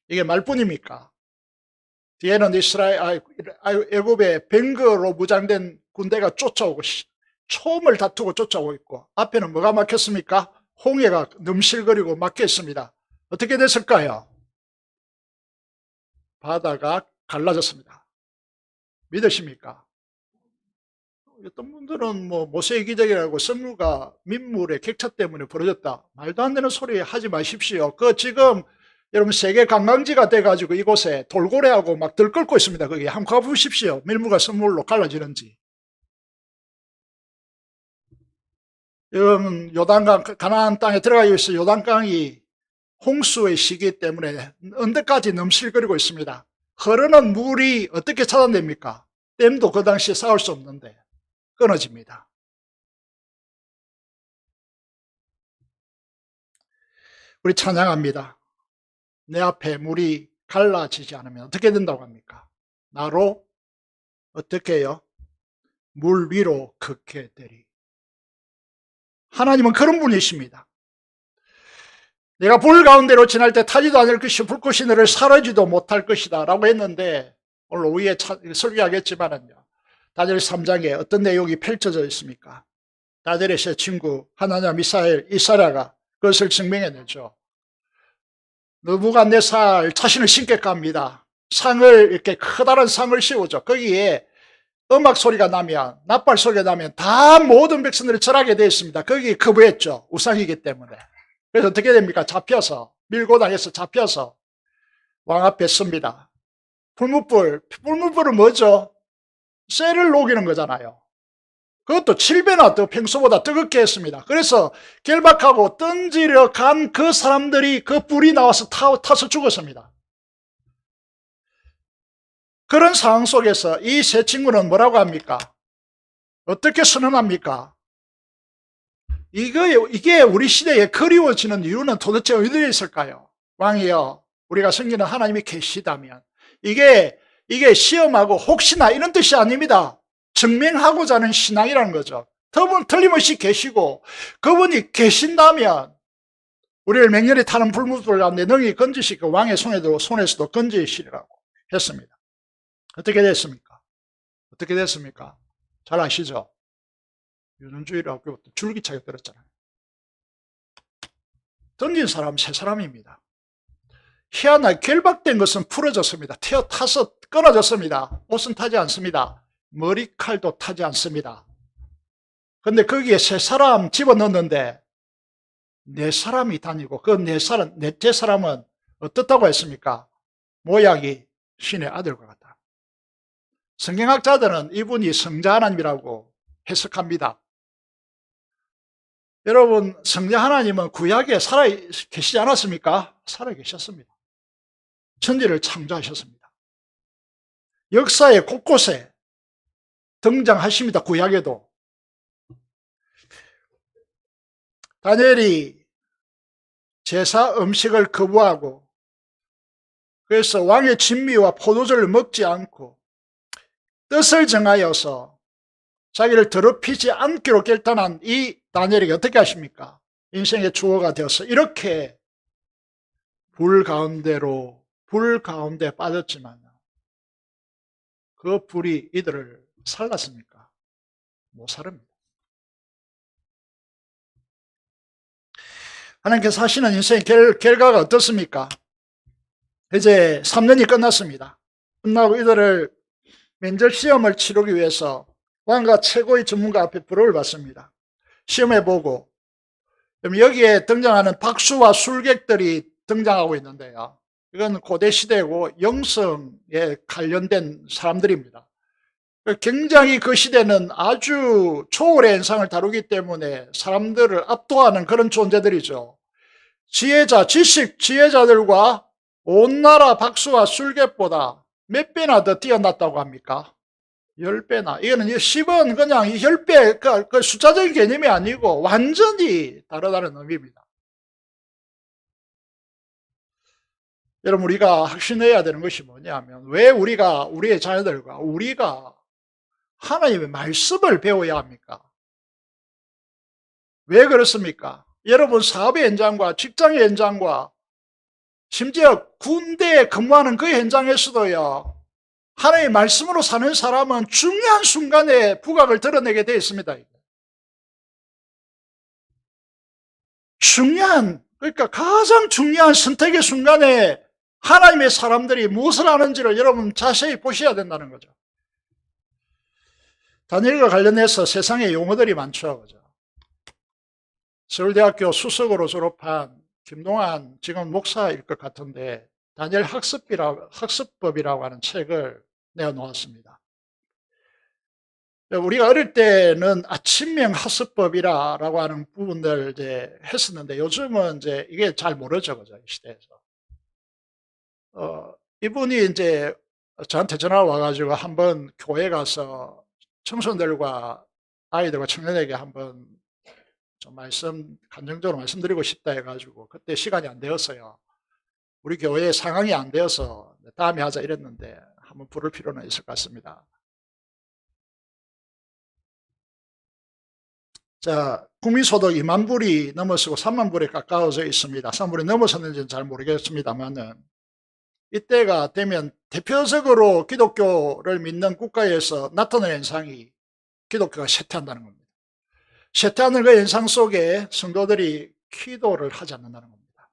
C: 이게 말뿐입니까? 뒤에는 애굽의 뱅거로 무장된 군대가 쫓아오고 총을 다투고 쫓아오고 있고, 앞에는 뭐가 막혔습니까? 홍해가 넘실거리고 막혀 있습니다. 어떻게 됐을까요? 바다가 갈라졌습니다. 믿으십니까? 어떤 분들은 모세의 기적이라고 성루가 민물의 격차 때문에 벌어졌다, 말도 안 되는 소리 하지 마십시오. 지금 여러분 세계 관광지가 돼가지고 이곳에 돌고래하고 막 들끓고 있습니다. 거기 한번 가보십시오. 밀물과 선물로 갈라지는지. 여러분 요단강, 가나안 땅에 들어가기 위해서 요단강이 홍수의 시기 때문에 언덕까지 넘실거리고 있습니다. 흐르는 물이 어떻게 차단됩니까? 댐도 그 당시에 쌓을 수 없는데 끊어집니다. 우리 찬양합니다. 내 앞에 물이 갈라지지 않으면 어떻게 된다고 합니까? 나로 어떻게 해요? 물 위로 걷게 되리. 하나님은 그런 분이십니다. 내가 불 가운데로 지날 때 타지도 않을 것이요 불꽃이 너를 사르지도 못할 것이다 라고 했는데, 오늘 오후에 설교하겠지만은요, 다니엘 3장에 어떤 내용이 펼쳐져 있습니까? 다니엘의 세 친구 하나냐, 미사엘, 이사랴가 그것을 증명해내죠. 느부갓네살 자신을 신께 합니다. 상을, 이렇게 커다란 상을 씌우죠. 거기에 음악 소리가 나면, 나팔 소리가 나면 다 모든 백성들이 절하게 되어 있습니다. 거기 거부했죠. 우상이기 때문에. 그래서 어떻게 됩니까? 잡혀서, 밀고 다녀서 잡혀서 왕 앞에 섭니다. 불무불은 뭐죠? 쇠를 녹이는 거잖아요. 그것도 7배나 더 평소보다 뜨겁게 했습니다. 그래서 결박하고 던지려 간 그 사람들이 그 불이 나와서 타서 죽었습니다. 그런 상황 속에서 이 세 친구는 뭐라고 합니까? 어떻게 선언합니까? 이게 우리 시대에 그리워지는 이유는 도대체 어디에 있을까요? 왕이여, 우리가 섬기는 하나님이 계시다면, 이게 시험하고 혹시나 이런 뜻이 아닙니다. 증명하고자 하는 신앙이라는 거죠. 틀림없이 계시고, 그분이 계신다면 우리를 맹렬히 타는 불무불 가운데 능히 건지시고 왕의 손에서도 건지시리라고 했습니다. 어떻게 됐습니까? 어떻게 됐습니까? 잘 아시죠? 유전주의라고 줄기차게 들었잖아요. 던진 사람 세 사람입니다. 희한하게 결박된 것은 풀어졌습니다. 타서 끊어졌습니다. 옷은 타지 않습니다. 머리칼도 타지 않습니다. 근데 거기에 세 사람 집어넣었는데 네 사람이 다니고 그 넷째 사람은 어떻다고 했습니까? 모양이 신의 아들과 같다. 성경학자들은 이분이 성자 하나님이라고 해석합니다. 여러분, 성자 하나님은 구약에 살아 계시지 않았습니까? 살아 계셨습니다. 천지를 창조하셨습니다. 역사의 곳곳에 등장하십니다. 구약에도. 다니엘이 제사 음식을 거부하고, 그래서 왕의 진미와 포도주를 먹지 않고 뜻을 정하여서 자기를 더럽히지 않기로 결단한 이 다니엘에게 어떻게 하십니까? 인생의 주어가 되어서 이렇게 불 가운데 빠졌지만 그 불이 이들을 살랐습니까? 못 살립니다. 하나님께서 하시는 인생의 결과가 어떻습니까? 이제 3년이 끝났습니다. 끝나고 이들을 면접 시험을 치르기 위해서 왕과 최고의 전문가 앞에 부름을 받습니다. 시험해보고, 여기에 등장하는 박수와 술객들이 등장하고 있는데요. 이건 고대 시대고 영성에 관련된 사람들입니다. 굉장히 그 시대는 아주 초월의 현상을 다루기 때문에 사람들을 압도하는 그런 존재들이죠. 지혜자, 지식 지혜자들과 온 나라 박수와 술객보다 몇 배나 더 뛰어났다고 합니까? 10배나. 이거는 10은 그냥 10배, 그 숫자적인 개념이 아니고 완전히 다르다는 의미입니다. 여러분, 우리가 확신해야 되는 것이 뭐냐면, 왜 우리가, 우리의 자녀들과 우리가 하나님의 말씀을 배워야 합니까? 왜 그렇습니까? 여러분, 사업의 현장과 직장의 현장과 심지어 군대에 근무하는 그 현장에서도요, 하나님의 말씀으로 사는 사람은 중요한 순간에 부각을 드러내게 되어 있습니다. 그러니까 가장 중요한 선택의 순간에 하나님의 사람들이 무엇을 하는지를 여러분 자세히 보셔야 된다는 거죠. 다니엘과 관련해서 세상에 용어들이 많죠. 그죠? 서울대학교 수석으로 졸업한 김동환 지금 목사일 것 같은데 다니엘 학습법이라고 하는 책을 내어놓았습니다. 우리가 어릴 때는 아침명 학습법이라고 하는 부분들 이제 했었는데 요즘은 이제 이게 잘 모르죠. 그죠? 이 시대에서. 이분이 이제 저한테 전화 와가지고 한번 교회 가서 청소년들과 아이들과 청년에게 한번 좀 감정적으로 말씀드리고 싶다 해가지고 그때 시간이 안 되었어요. 우리 교회 상황이 안 되어서 다음에 하자 이랬는데 한번 부를 필요는 있을 것 같습니다. 자, 국민소득 2만 불이 넘어서고 3만 불에 가까워져 있습니다. 3만 불이 넘어섰는지는 잘 모르겠습니다만은 이때가 되면 대표적으로 기독교를 믿는 국가에서 나타나는 현상이 기독교가 쇠퇴한다는 겁니다. 쇠퇴하는 그 현상 속에 성도들이 기도를 하지 않는다는 겁니다.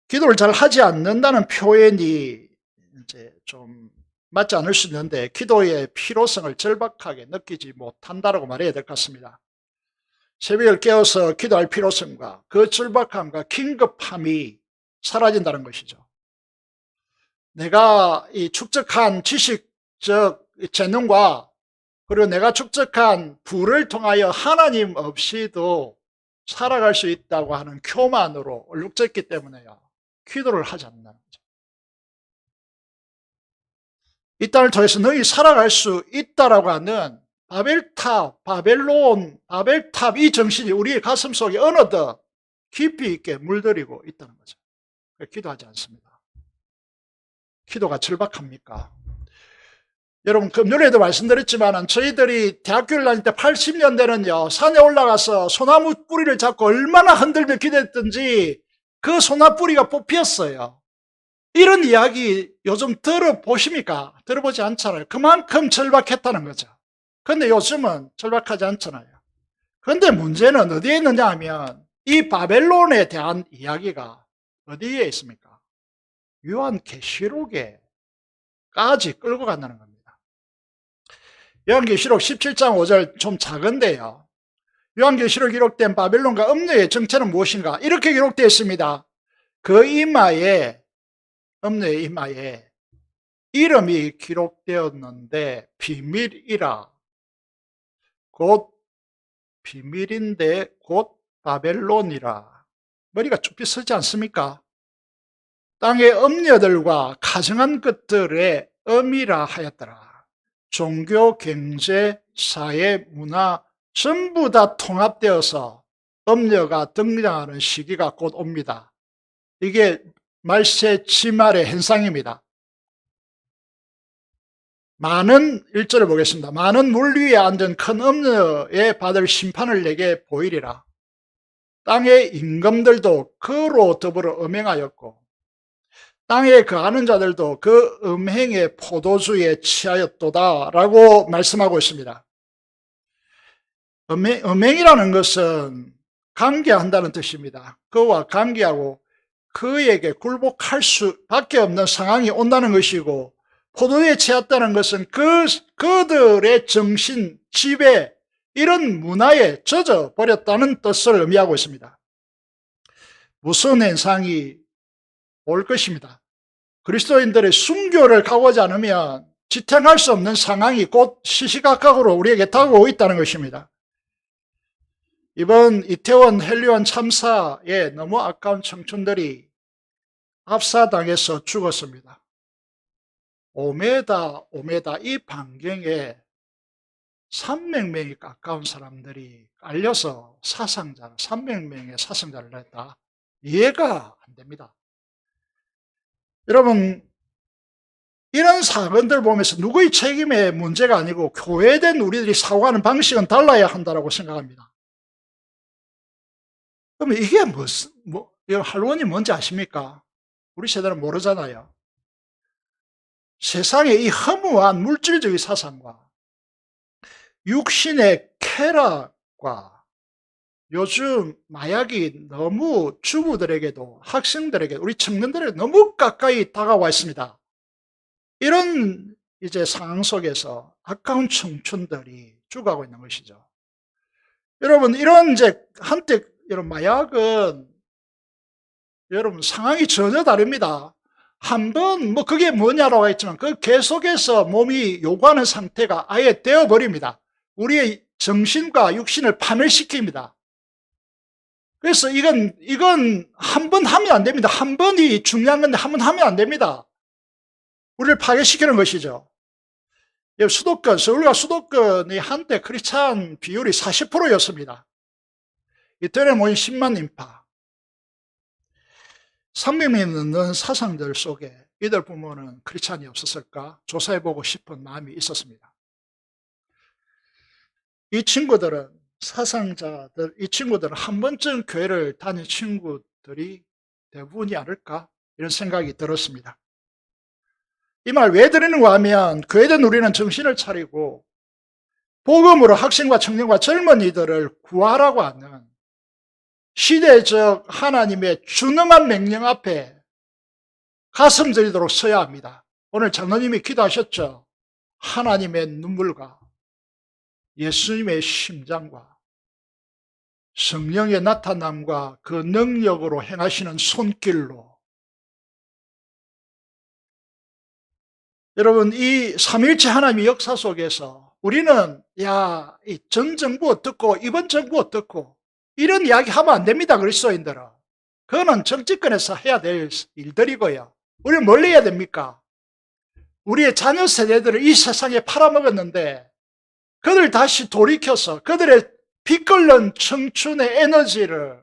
C: 기도를 잘 하지 않는다는 표현이 이제 좀 맞지 않을 수 있는데 기도의 필요성을 절박하게 느끼지 못한다라고 말해야 될 것 같습니다. 새벽을 깨어서 기도할 필요성과 그 절박함과 긴급함이 사라진다는 것이죠. 내가 이 축적한 지식적 재능과 그리고 내가 축적한 부를 통하여 하나님 없이도 살아갈 수 있다고 하는 교만으로 얼룩졌기 때문에요. 기도를 하지 않는다는 거죠. 이 땅을 통해서 너희 살아갈 수 있다라고 하는 바벨탑 이 정신이 우리의 가슴 속에 어느덧 깊이 있게 물들이고 있다는 거죠. 기도하지 않습니다. 기도가 절박합니까? 여러분, 금요일에도 말씀드렸지만 저희들이 대학교를 다닐 때 80년대는요 산에 올라가서 소나무 뿌리를 잡고 얼마나 흔들며 기도했던지 그 소나무 뿌리가 뽑혔어요. 이런 이야기 요즘 들어보십니까? 들어보지 않잖아요. 그만큼 절박했다는 거죠. 그런데 요즘은 절박하지 않잖아요. 그런데 문제는 어디에 있느냐 하면 이 바벨론에 대한 이야기가 어디에 있습니까? 요한계시록에까지 끌고 간다는 겁니다. 요한계시록 17장 5절 좀 작은데요. 요한계시록 기록된 바벨론과 음녀의 정체는 무엇인가? 이렇게 기록되어 있습니다. 그 이마에 음녀의 이마에 이름이 기록되었는데 비밀이라 곧 비밀인데 곧 바벨론이라. 머리가 쭈뼛 서지 않습니까? 땅의 음녀들과 가정한 것들의 음이라 하였더라. 종교, 경제, 사회, 문화 전부 다 통합되어서 음녀가 등장하는 시기가 곧 옵니다. 이게 말세 지말의 현상입니다. 많은 1절을 보겠습니다. 많은 물 위에 앉은 큰 음녀에 받을 심판을 내게 보이리라. 땅의 임금들도 그로 더불어 음행하였고 땅에 거하는 자들도 그 음행의 포도주에 취하였도다 라고 말씀하고 있습니다. 음행이라는 것은 관계한다는 뜻입니다. 그와 관계하고 그에게 굴복할 수밖에 없는 상황이 온다는 것이고 포도에 취했다는 것은 그들의 정신, 지배 이런 문화에 젖어 버렸다는 뜻을 의미하고 있습니다. 무서운 현상이 올 것입니다. 그리스도인들의 순교를 각오하지 않으면 지탱할 수 없는 상황이 곧 시시각각으로 우리에게 다가오고 있다는 것입니다. 이번 이태원 헬리원 참사에 너무 아까운 청춘들이 압사당해서 죽었습니다. 5m 이 반경에 300명이 가까운 사람들이 깔려서 300명의 사상자를 냈다. 이해가 안 됩니다. 여러분, 이런 사건들 보면서 누구의 책임의 문제가 아니고 교회된 우리들이 사고하는 방식은 달라야 한다고 생각합니다. 그럼 이게 무슨, 할원이 뭔지 아십니까? 우리 세대는 모르잖아요. 세상의 이 허무한 물질적인 사상과 육신의 쾌락과 요즘 마약이 너무 주부들에게도 학생들에게 우리 청년들에게 너무 가까이 다가와 있습니다. 이런 이제 상황 속에서 아까운 청춘들이 죽어가고 있는 것이죠. 여러분, 이런 이제 한때 여러분 마약은 여러분 상황이 전혀 다릅니다. 한번 그게 뭐냐라고 했지만 그 계속해서 몸이 요구하는 상태가 아예 되어버립니다. 우리의 정신과 육신을 파멸시킵니다. 그래서 이건 한 번 하면 안 됩니다. 한 번이 중요한 건데 한 번 하면 안 됩니다. 우리를 파괴시키는 것이죠. 수도권, 서울과 수도권이 한때 크리스찬 비율이 40%였습니다. 이태원에 모인 10만 인파. 300명이 넘는 사상들 속에 이들 부모는 크리스찬이 없었을까 조사해보고 싶은 마음이 있었습니다. 이 친구들은 사상자들, 이 친구들은 한 번쯤 교회를 다닌 친구들이 대부분이 아닐까 이런 생각이 들었습니다. 이 말 왜 드리는가 하면 교회된 우리는 정신을 차리고 복음으로 학생과 청년과 젊은이들을 구하라고 하는 시대적 하나님의 준엄한 명령 앞에 가슴 저리도록 서야 합니다. 오늘 장로님이 기도하셨죠. 하나님의 눈물과 예수님의 심장과 성령의 나타남과 그 능력으로 행하시는 손길로 여러분, 이 삼일체 하나님의 역사 속에서 우리는 이 전 정부 어떻고 이번 정부 어떻고 이런 이야기 하면 안 됩니다. 그리스도인들은. 그거는 정치권에서 해야 될 일들이고요. 우리는 뭘 해야 됩니까? 우리의 자녀 세대들을 이 세상에 팔아먹었는데 그들 다시 돌이켜서 그들의 피 끓는 청춘의 에너지를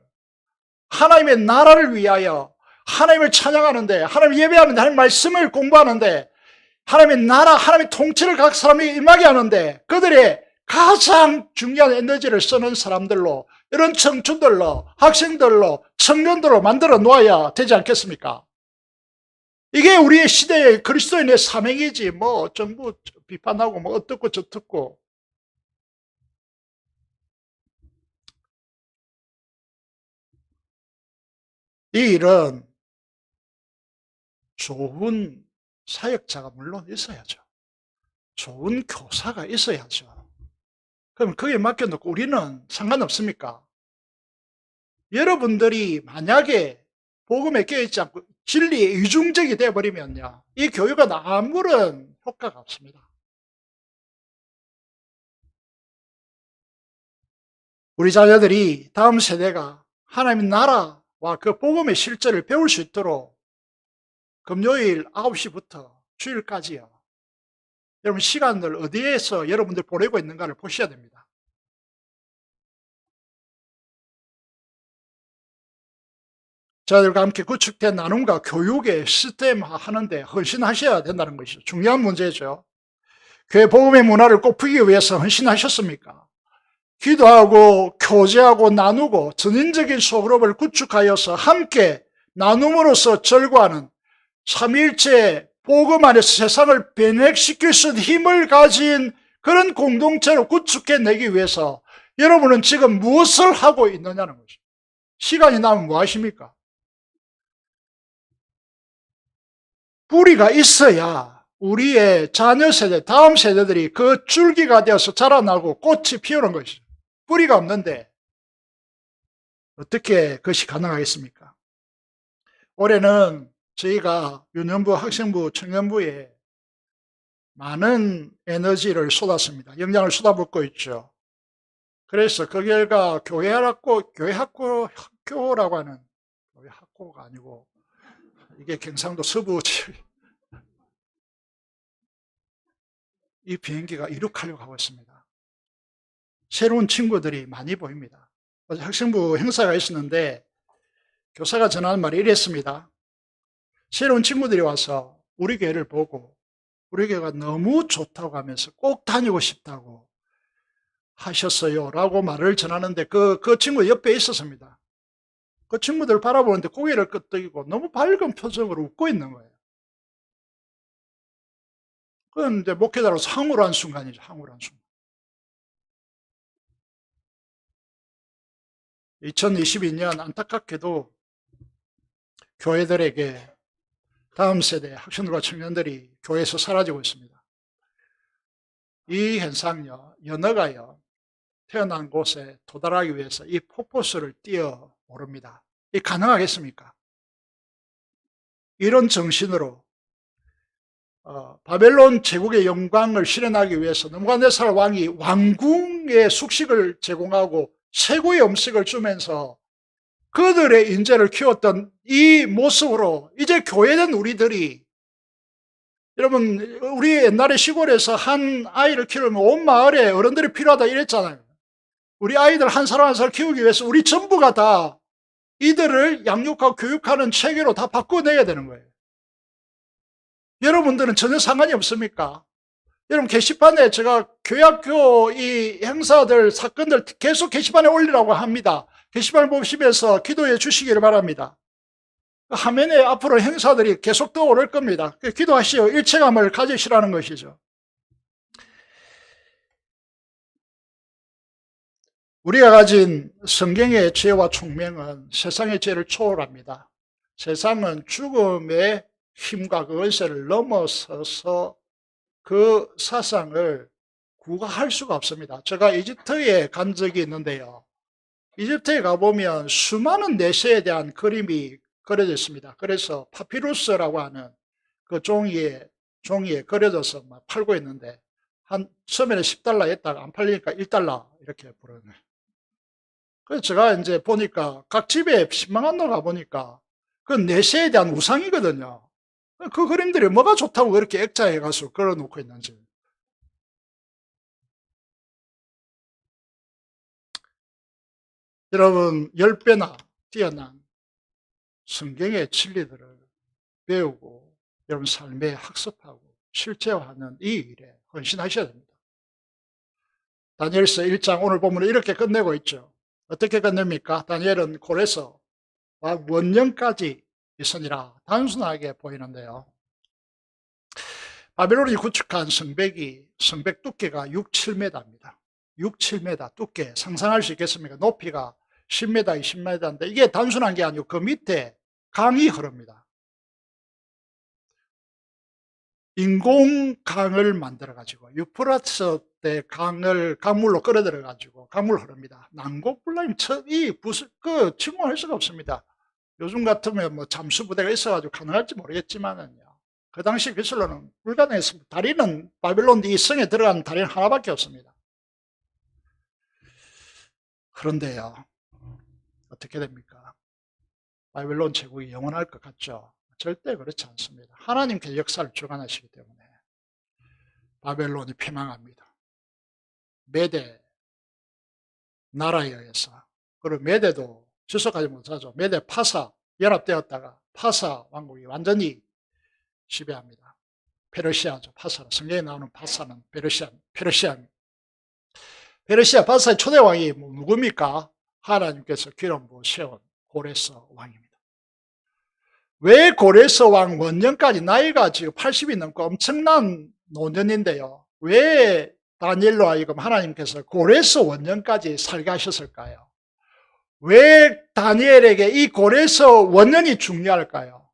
C: 하나님의 나라를 위하여 하나님을 찬양하는데, 하나님 예배하는데, 하나님 말씀을 공부하는데, 하나님의 나라, 하나님의 통치를 각 사람이 임하게 하는데 그들의 가장 중요한 에너지를 쓰는 사람들로, 이런 청춘들로, 학생들로, 청년들로 만들어 놓아야 되지 않겠습니까? 이게 우리의 시대의 그리스도인의 사명이지, 정부 비판하고 어떻고 저떻고. 이 일은 좋은 사역자가 물론 있어야죠. 좋은 교사가 있어야죠. 그럼 거기에 맡겨놓고 우리는 상관없습니까? 여러분들이 만약에 복음에 깨어있지 않고 진리에 이중적이 되어버리면요, 이 교육은 아무런 효과가 없습니다. 우리 자녀들이 다음 세대가 하나님의 나라와 그 복음의 실제를 배울 수 있도록 금요일 9시부터 주일까지요, 여러분 시간을 어디에서 여러분들 보내고 있는가를 보셔야 됩니다. 저희들과 함께 구축된 나눔과 교육의 시스템화 하는데 헌신하셔야 된다는 것이죠. 중요한 문제죠. 교회 복음의 문화를 꽃피기 위해서 헌신하셨습니까? 기도하고 교제하고 나누고 전인적인 소그룹을 구축하여서 함께 나눔으로써 절구하는 삼위일체 복음 안에서 세상을 변혁시킬 수 있는 힘을 가진 그런 공동체로 구축해내기 위해서 여러분은 지금 무엇을 하고 있느냐는 거죠. 시간이 나면 뭐 하십니까? 뿌리가 있어야 우리의 자녀 세대, 다음 세대들이 그 줄기가 되어서 자라나고 꽃이 피우는 것이죠. 뿌리가 없는데 어떻게 그것이 가능하겠습니까? 올해는 저희가 유년부, 학생부, 청년부에 많은 에너지를 쏟았습니다. 영향을 쏟아붓고 있죠. 그래서 그 결과 교회학교라고 하는, 교회 학교가 아니고 이게 경상도 서부 지역, 이 비행기가 이륙하려고 하고 있습니다. 새로운 친구들이 많이 보입니다. 어제 학생부 행사가 있었는데 교사가 전하는 말이 이랬습니다. 새로운 친구들이 와서 우리 교회를 보고 우리 교회가 너무 좋다고 하면서 꼭 다니고 싶다고 하셨어요 라고 말을 전하는데 그 친구 옆에 있었습니다. 그 친구들 바라보는데 고개를 끄덕이고 너무 밝은 표정으로 웃고 있는 거예요. 그건 이제 목회자로서 황홀한 순간이죠. 황홀한 순간. 2022년 안타깝게도 교회들에게 다음 세대 학생들과 청년들이 교회에서 사라지고 있습니다. 이 현상요, 연어가요, 태어난 곳에 도달하기 위해서 이 폭포수를 뛰어 오릅니다. 이 가능하겠습니까? 이런 정신으로 바벨론 제국의 영광을 실현하기 위해서 느부갓네살 왕이 왕궁의 숙식을 제공하고 최고의 음식을 주면서 그들의 인재를 키웠던 이 모습으로 이제 교회된 우리들이, 여러분 우리 옛날에 시골에서 한 아이를 키우면 온 마을에 어른들이 필요하다 이랬잖아요. 우리 아이들 한 사람 한 사람 키우기 위해서 우리 전부가 다 이들을 양육하고 교육하는 체계로 다 바꿔내야 되는 거예요. 여러분들은 전혀 상관이 없습니까? 여러분 게시판에 제가 교회학교 이 행사들 사건들 계속 게시판에 올리라고 합니다. 게시판을 보시면서 기도해 주시기를 바랍니다. 화면에 앞으로 행사들이 계속 떠오를 겁니다. 기도하시오. 일체감을 가지시라는 것이죠. 우리가 가진 성경의 죄와 총명은 세상의 죄를 초월합니다. 세상은 죽음의 힘과 그 권세를 넘어서서 그 사상을 구가할 수가 없습니다. 제가 이집트에 간 적이 있는데요. 이집트에 가보면 수많은 내세에 대한 그림이 그려져 있습니다. 그래서 파피루스라고 하는 그 종이에 그려져서 막 팔고 있는데, 처음에는 10달러 했다가 안 팔리니까 1달러 이렇게 부르는 거예요. 그래서 제가 이제 보니까 각 집에 10만 원 가보니까 그 내세에 대한 우상이거든요. 그 그림들이 뭐가 좋다고 그렇게 액자해가지고 걸어놓고 있는지. 여러분 10배나 뛰어난 성경의 진리들을 배우고 여러분 삶에 학습하고 실제화하는 이 일에 헌신하셔야 됩니다. 다니엘서 1장 오늘 보면 이렇게 끝내고 있죠. 어떻게 끝냅니까? 다니엘은 골에서 원년까지 있으니라 단순하게 보이는데요. 바벨론이 구축한 성벽 두께가 6, 7m입니다. 6, 7m 두께 상상할 수 있겠습니까? 높이가 10m, 20m인데 이게 단순한 게 아니고 그 밑에 강이 흐릅니다. 인공강을 만들어가지고 유프라tes 때 강물로 끌어들여가지고 강물 흐릅니다. 난곡불라임 그 침공할 수가 없습니다. 요즘 같으면 뭐 잠수부대가 있어가지고 가능할지 모르겠지만은요. 그 당시 기술로는 불가능했습니다. 다리는 바벨론 이 성에 들어가는 다리는 하나밖에 없습니다. 그런데요, 어떻게 됩니까? 바벨론 제국이 영원할 것 같죠? 절대 그렇지 않습니다. 하나님께서 역사를 주관하시기 때문에 바벨론이 패망합니다. 메대 나라에 의해서. 그리고 메대도 지속하지 못하죠. 메대 파사 연합되었다가 파사 왕국이 완전히 지배합니다. 페르시아죠. 파사는 성경에 나오는 파사는 페르시아입니다. 페르시아 파사의 초대 왕이 누굽니까? 하나님께서 기름 부어 세운 고레스 왕입니다. 왜 고레스 왕 원년까지 나이가 지금 80이 넘고 엄청난 노년인데요. 왜 다니엘로 하여금 하나님께서 고레스 원년까지 살게 하셨을까요? 왜 다니엘에게 이 고레스 원년이 중요할까요?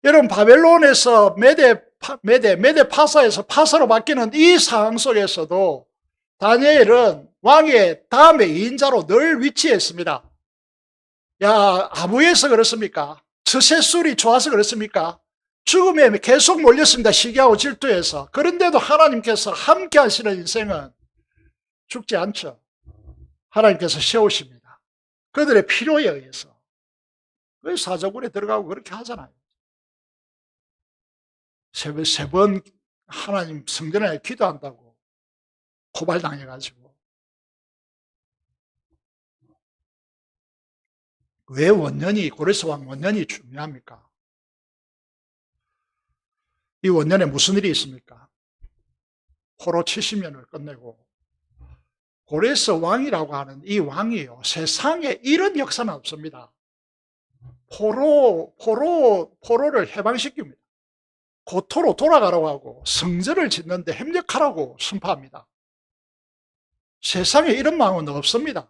C: 여러분 바벨론에서 메대 파사에서 파사로 바뀌는 이 상황 속에서도 다니엘은 왕의 다음에 2인자로 늘 위치했습니다. 야, 아부에서 그렇습니까? 스세술이 좋아서 그렇습니까? 죽음에 계속 몰렸습니다. 시기하고 질투해서. 그런데도 하나님께서 함께 하시는 인생은 죽지 않죠. 하나님께서 세우십니다. 그들의 필요에 의해서. 그래서 사자굴에 들어가고 그렇게 하잖아요. 세 번 하나님 성전에 기도한다고 고발당해가지고. 왜 원년이, 고레스 왕 원년이 중요합니까? 이 원년에 무슨 일이 있습니까? 포로 70년을 끝내고 고레스 왕이라고 하는 이 왕이요, 세상에 이런 역사는 없습니다. 포로를 해방시킵니다. 고토로 돌아가라고 하고 성전을 짓는데 협력하라고 선포합니다. 세상에 이런 왕은 없습니다.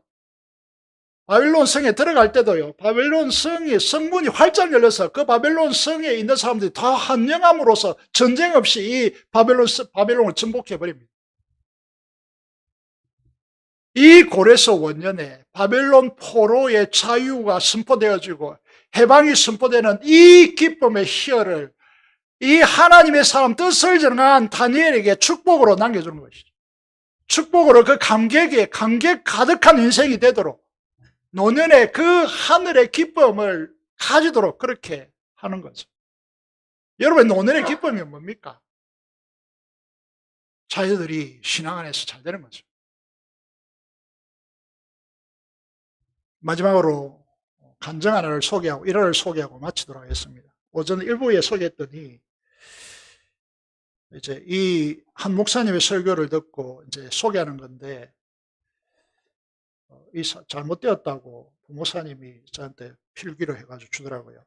C: 바벨론 성에 들어갈 때도요, 바벨론 성이 성문이 활짝 열려서 그 바벨론 성에 있는 사람들이 다 한영함으로써 전쟁 없이 이 바벨론을 정복해버립니다. 이 고레스 원년에 바벨론 포로의 자유가 선포되어지고 해방이 선포되는 이 기쁨의 희열을 이 하나님의 사람 뜻을 정한 다니엘에게 축복으로 남겨주는 것이죠. 축복으로 그 감격 가득한 인생이 되도록 노년에 그 하늘의 기쁨을 가지도록 그렇게 하는 거죠. 여러분, 노년의 기쁨이 뭡니까? 자녀들이 신앙 안에서 잘 되는 거죠. 마지막으로 간증 하나를 소개하고 일화를 소개하고 마치도록 하겠습니다. 오전 일부에 소개했더니 이제 이 한 목사님의 설교를 듣고 이제 소개하는 건데, 이 잘못되었다고 부목사님이 저한테 필기로 해가지고 주더라고요.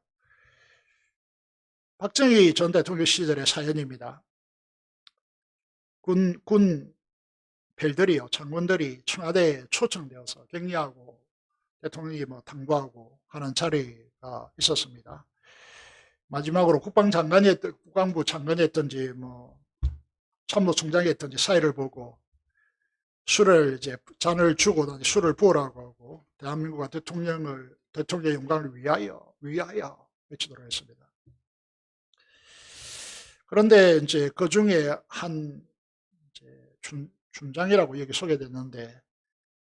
C: 박정희 전 대통령 시절의 사연입니다. 군 별들이요, 장군들이 청와대에 초청되어서 격리하고 대통령이 당부하고 하는 자리가 있었습니다. 마지막으로 국방부 장관이 했던지 참모총장이 했던지 사이를 보고 잔을 주고 술을 부으라고 하고 대한민국과 대통령의 영광을 위하여 외치도록 했습니다. 그런데 이제 그 중에 한 춘장이라고 여기 소개됐는데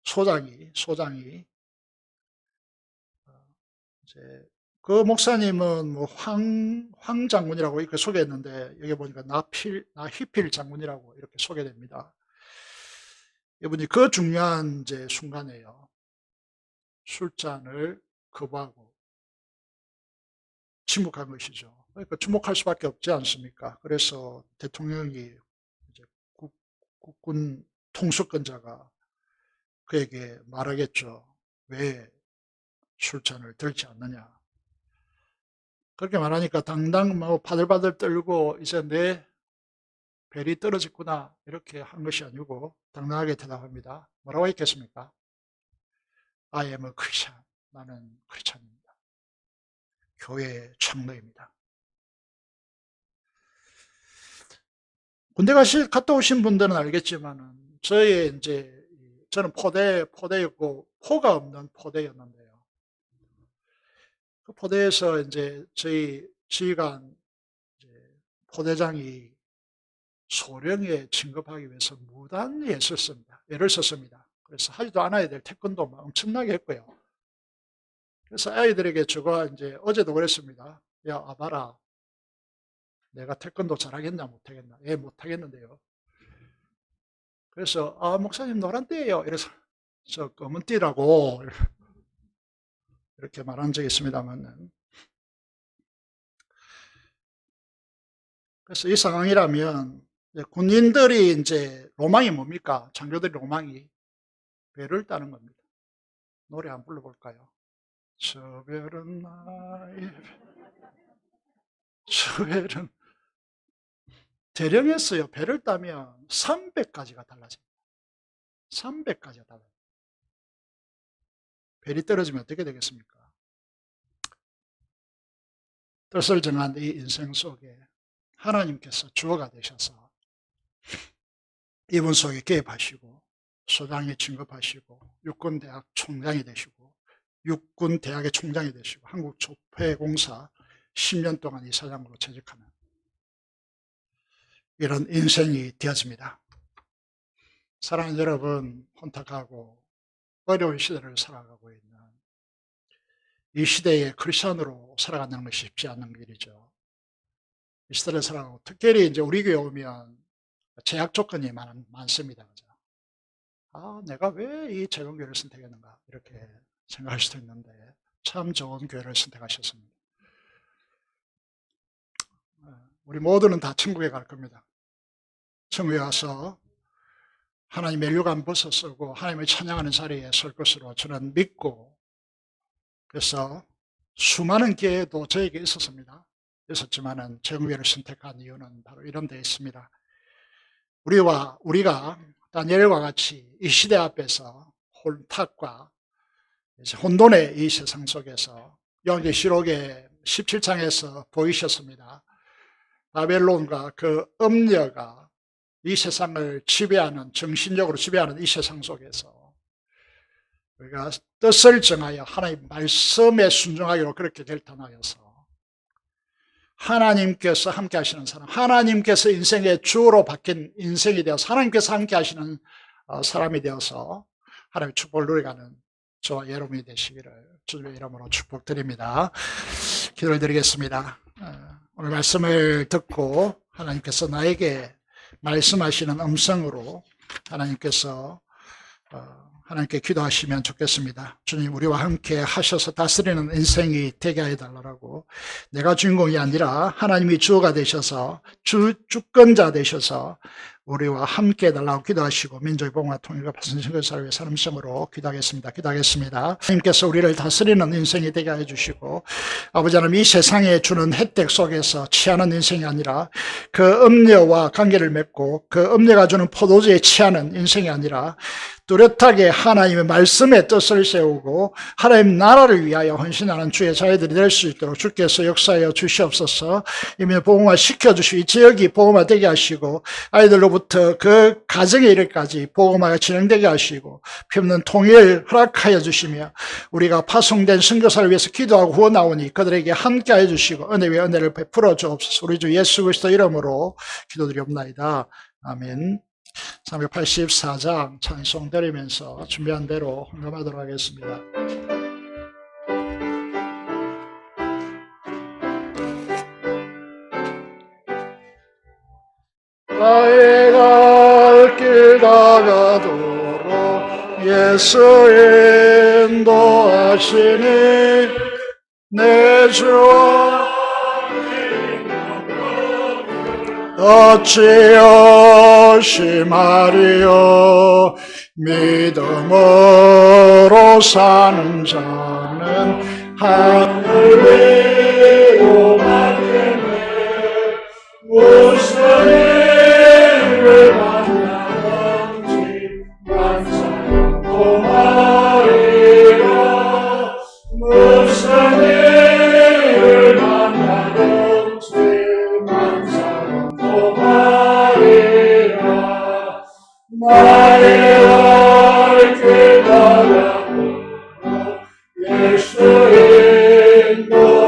C: 소장이 이제 그 목사님은 황 장군이라고 이렇게 소개했는데 여기 보니까 나희필 장군이라고 이렇게 소개됩니다. 이분이 그 중요한 이제 순간에요, 술잔을 거부하고 침묵한 것이죠. 그러니까 침묵할 수밖에 없지 않습니까? 그래서 대통령이 이제 국군 통수권자가 그에게 말하겠죠. 왜 술잔을 들지 않느냐? 그렇게 말하니까 당당 바들바들 떨고 이제 내 벨이 떨어졌구나 이렇게 한 것이 아니고 당당하게 대답합니다. 뭐라고 했겠습니까? I am a Christian. 나는 크리스찬입니다. 교회 장로입니다. 군대 갔다 오신 분들은 알겠지만은 저는 포대였고 포가 없는 포대였는데요. 그 포대에서 이제 저희 지휘관 포대장이 소령에 진급하기 위해서 무단 애를 썼습니다. 그래서 하지도 않아야 될 태권도 엄청나게 했고요. 그래서 아이들에게 제가 이제 어제도 그랬습니다. 야, 아봐라. 내가 태권도 잘하겠나 못하겠나? 예, 못하겠는데요. 그래서 목사님 노란띠예요. 이래서 저 검은 띠라고 이렇게 말한 적이 있습니다만, 그래서 이 상황이라면 군인들이 이제 로망이 뭡니까? 장교들이 로망이 배를 따는 겁니다. 노래 한번 불러볼까요? 저 별은 나의 저 별은 대령했어요. 배를 따면 300가지가 달라집니다. 300가지가 달라집니다. 벨이 떨어지면 어떻게 되겠습니까? 뜻을 정한 이 인생 속에 하나님께서 주어가 되셔서 이분 속에 개입하시고 소장에 진급하시고 육군대학 총장이 되시고 육군대학의 총장이 되시고 한국조폐공사 10년 동안 이사장으로 재직하는 이런 인생이 되어집니다. 사랑하는 여러분, 혼탁하고 어려운 시대를 살아가고 있는 이 시대에 크리스천으로 살아가는 것이 쉽지 않은 일이죠. 이 시대를 살아가고 특별히 이제 우리 교회 오면 제약 조건이 많습니다. 그죠? 아, 내가 왜 이 적은 교회를 선택했는가 이렇게 생각할 수도 있는데 참 좋은 교회를 선택하셨습니다. 우리 모두는 다 천국에 갈 겁니다. 천국에 가서 하나님 멜류관 벗어쓰고 하나님을 찬양하는 자리에 설 것으로 저는 믿고, 그래서 수많은 기회도 저에게 있었지만은 천국을 선택한 이유는 바로 이런 데 있습니다. 우리가 다니엘과 같이 이 시대 앞에서 혼탁과 혼돈의 이 세상 속에서 요한계시록의 17장에서 보이셨습니다. 바벨론과 그 음녀가 이 세상을 지배하는, 정신적으로 지배하는 이 세상 속에서 우리가 뜻을 정하여 하나님 말씀에 순종하기로 그렇게 결단하여서 하나님께서 함께 하시는 사람, 하나님께서 인생의 주로 바뀐 인생이 되어서 하나님께서 함께 하시는 사람이 되어서 하나님의 축복을 누려가는 저와 여러분이 되시기를 주님의 이름으로 축복드립니다. 기도를 드리겠습니다. 오늘 말씀을 듣고 하나님께서 나에게 말씀하시는 음성으로 하나님께 기도하시면 좋겠습니다. 주님, 우리와 함께 하셔서 다스리는 인생이 되게 해달라고, 내가 주인공이 아니라 하나님이 주어가 되셔서 주권자 되셔서 우리와 함께 해달라고 기도하시고 민족의 복음과 통일과 발전신 것을 위해 사람성으로 기도하겠습니다. 하나님께서 우리를 다스리는 인생이 되게 해주시고, 아버지 하나님, 이 세상에 주는 혜택 속에서 취하는 인생이 아니라 그 음료와 관계를 맺고 그 음료가 주는 포도주에 취하는 인생이 아니라 뚜렷하게 하나님의 말씀에 뜻을 세우고 하나님 나라를 위하여 헌신하는 주의 자녀들이 될 수 있도록 주께서 역사하여 주시옵소서. 이미 복음화 시켜주시고 이 지역이 복음화 되게 하시고 아이들로부터 그 가정의 일까지 복음화가 진행되게 하시고 피없는 통일 허락하여 주시며 우리가 파송된 선교사를 위해서 기도하고 후원하오니 그들에게 함께하여 주시고 은혜 위에 은혜를 베풀어 주옵소서. 우리 주 예수 그리스도 이름으로 기도드리옵나이다. 아멘. 384장 찬송 드리면서 준비한 대로 헌금하도록 하겠습니다. 나의 갈 길 다가도록 예수 인도하시니 내 주와 어찌 의심하리요. 믿음으로 사는 자는 하늘 위로 만드네. 무슨 일을 만나든지 만사형도 말이라. 무슨 일을 만나든지 만사형도 말이라. 나의 갈 길 다가도록 예수 인도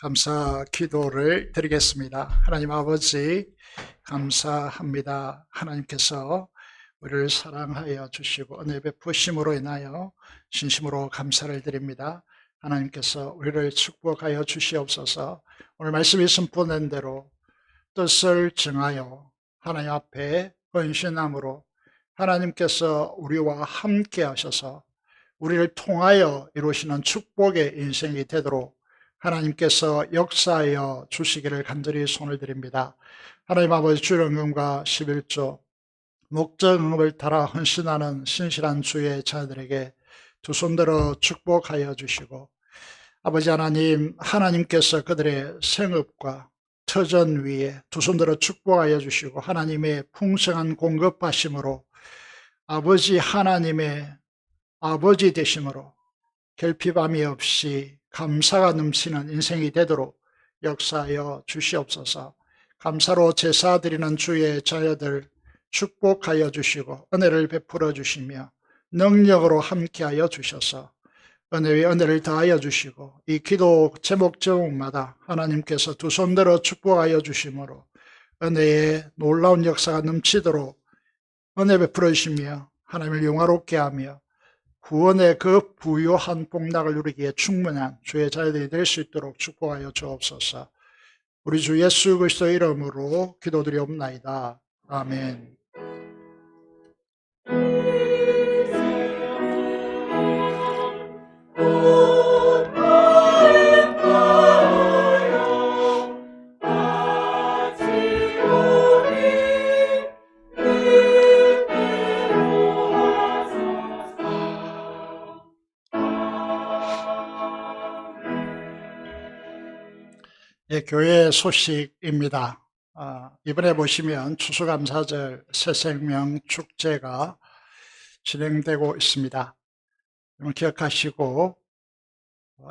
C: 감사 기도를 드리겠습니다. 하나님 아버지, 감사합니다. 하나님께서 우리를 사랑하여 주시고 은혜 베푸심으로 인하여 진심으로 감사를 드립니다. 하나님께서 우리를 축복하여 주시옵소서. 오늘 말씀이 선포된 대로 뜻을 정하여 하나님 앞에 헌신함으로 하나님께서 우리와 함께 하셔서 우리를 통하여 이루시는 축복의 인생이 되도록 하나님께서 역사하여 주시기를 간절히 손을 드립니다. 하나님 아버지, 주의 응음과 11조 목적 응음을 따라 헌신하는 신실한 주의 자녀들에게 두 손들어 축복하여 주시고, 아버지 하나님, 하나님께서 그들의 생업과 터전 위에 두 손들어 축복하여 주시고 하나님의 풍성한 공급하심으로 아버지 하나님의 아버지 되심으로 결핍함이 없이 감사가 넘치는 인생이 되도록 역사하여 주시옵소서. 감사로 제사 드리는 주의 자녀들 축복하여 주시고 은혜를 베풀어 주시며 능력으로 함께하여 주셔서 은혜 위에 은혜를 더하여 주시고 이 기도 제목마다 하나님께서 두 손들어 축복하여 주심으로 은혜의 놀라운 역사가 넘치도록 은혜 베풀어 주시며 하나님을 영화롭게 하며 구원의 그 부요한 복락을 누리기에 충분한 주의 자녀들이 될 수 있도록 축복하여 주옵소서. 우리 주 예수 그리스도의 이름으로 기도드리옵나이다. 아멘. 예, 교회 소식입니다. 이번에 보시면 추수감사절 새생명 축제가 진행되고 있습니다. 여러분 기억하시고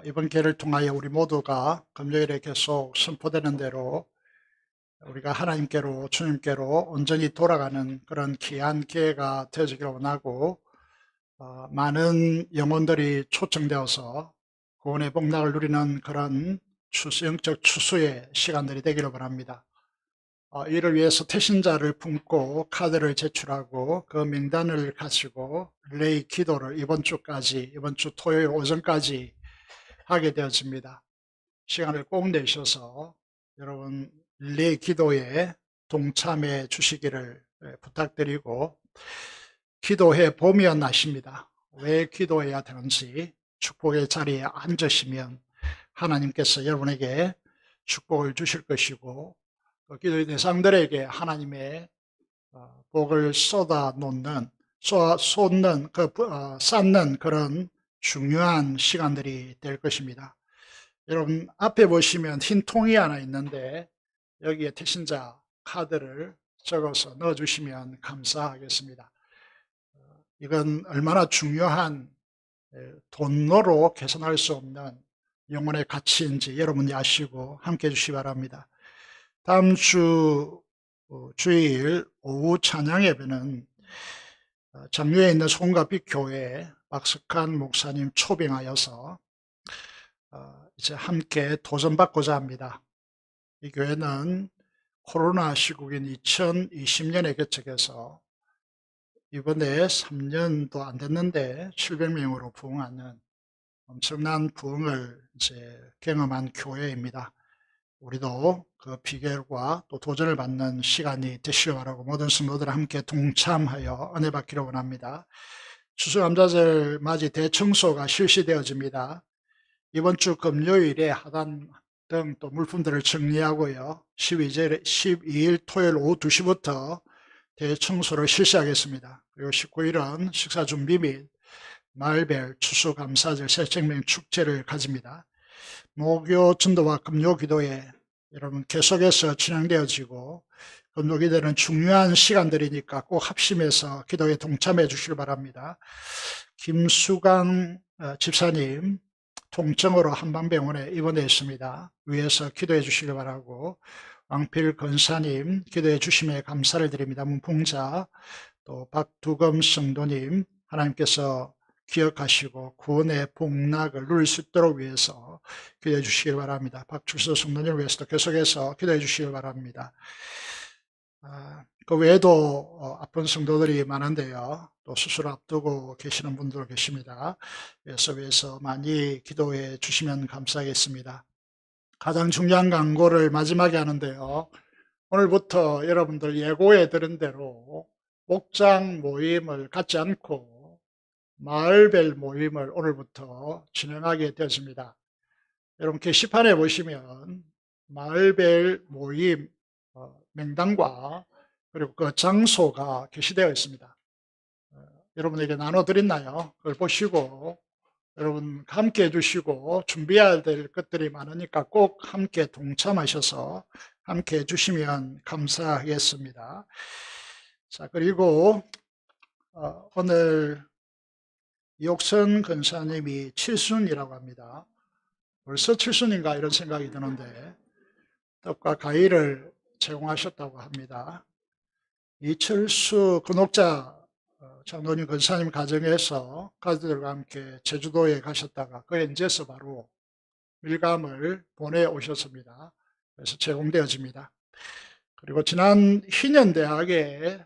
C: 이번 기회를 통하여 우리 모두가 금요일에 계속 선포되는 대로 우리가 하나님께로 주님께로 온전히 돌아가는 그런 귀한 기회가 되어지기를 원하고 많은 영혼들이 초청되어서 구원의 복락을 누리는 그런 영적 추수의 시간들이 되기를 바랍니다. 이를 위해서 태신자를 품고 카드를 제출하고 그 명단을 가지고 릴레이 기도를 이번 주 토요일 오전까지 하게 되어집니다. 시간을 꼭 내셔서 여러분 릴레이 기도에 동참해 주시기를 부탁드리고, 기도해 보면 아십니다. 왜 기도해야 되는지. 축복의 자리에 앉으시면 하나님께서 여러분에게 축복을 주실 것이고 기도의 대상들에게 하나님의 복을 쌓는 그런 중요한 시간들이 될 것입니다. 여러분 앞에 보시면 흰 통이 하나 있는데 여기에 태신자 카드를 적어서 넣어주시면 감사하겠습니다. 이건 얼마나 중요한 돈으로 계산할 수 없는 영혼의 가치인지 여러분이 아시고 함께 해주시기 바랍니다. 다음 주일 오후 찬양 예배는 장류에 있는 송가빛 교회 박석한 목사님 초빙하여서 이제 함께 도전받고자 합니다. 이 교회는 코로나 시국인 2020년에 개척해서 이번에 3년도 안 됐는데 700명으로 부흥하는 엄청난 부흥을 이제 경험한 교회입니다. 우리도 그 비결과 또 도전을 받는 시간이 되시기 바라고 모든 성도들 함께 동참하여 은혜 받기를 원합니다. 추수감사절 맞이 대청소가 실시되어집니다. 이번 주 금요일에 하단 등 또 물품들을 정리하고요. 12일 토요일 오후 2시부터 대청소를 실시하겠습니다. 그리고 19일은 식사 준비 및 마을별 추수감사절 새생명 축제를 가집니다. 목요 전도와 금요 기도에 여러분 계속해서 진행되어지고 금요 기도는 중요한 시간들이니까 꼭 합심해서 기도에 동참해 주시기 바랍니다. 김수강 집사님 통증으로 한방병원에 입원되어 있습니다. 위에서 기도해 주시기 바라고, 왕필 권사님 기도해 주심에 감사를 드립니다. 문풍자 또 박두검 성도님 하나님께서 기억하시고 구원의 복락을 누릴 수 있도록 위해서 기도해 주시길 바랍니다. 박출서 성도님을 위해서도 계속해서 기도해 주시길 바랍니다. 그 외에도 아픈 성도들이 많은데요. 또 수술 앞두고 계시는 분들 계십니다. 그래서 위해서 많이 기도해 주시면 감사하겠습니다. 가장 중요한 광고를 마지막에 하는데요. 오늘부터 여러분들 예고해 드린 대로 목장 모임을 갖지 않고 마을별 모임을 오늘부터 진행하게 되었습니다. 여러분 게시판에 보시면 마을별 모임 명단과 그리고 그 장소가 게시되어 있습니다. 여러분에게 나눠드렸나요? 그걸 보시고 여러분 함께 해주시고 준비해야 될 것들이 많으니까 꼭 함께 동참하셔서 함께 해주시면 감사하겠습니다. 자, 그리고 오늘 이옥선 근사님이 칠순이라고 합니다. 벌써 칠순인가 이런 생각이 드는데 떡과 과일을 제공하셨다고 합니다. 이철수 근옥자 장로님 근사님 가정에서 가족들과 함께 제주도에 가셨다가 그 현지에서 바로 밀감을 보내오셨습니다. 그래서 제공되어집니다. 그리고 지난 희년대학에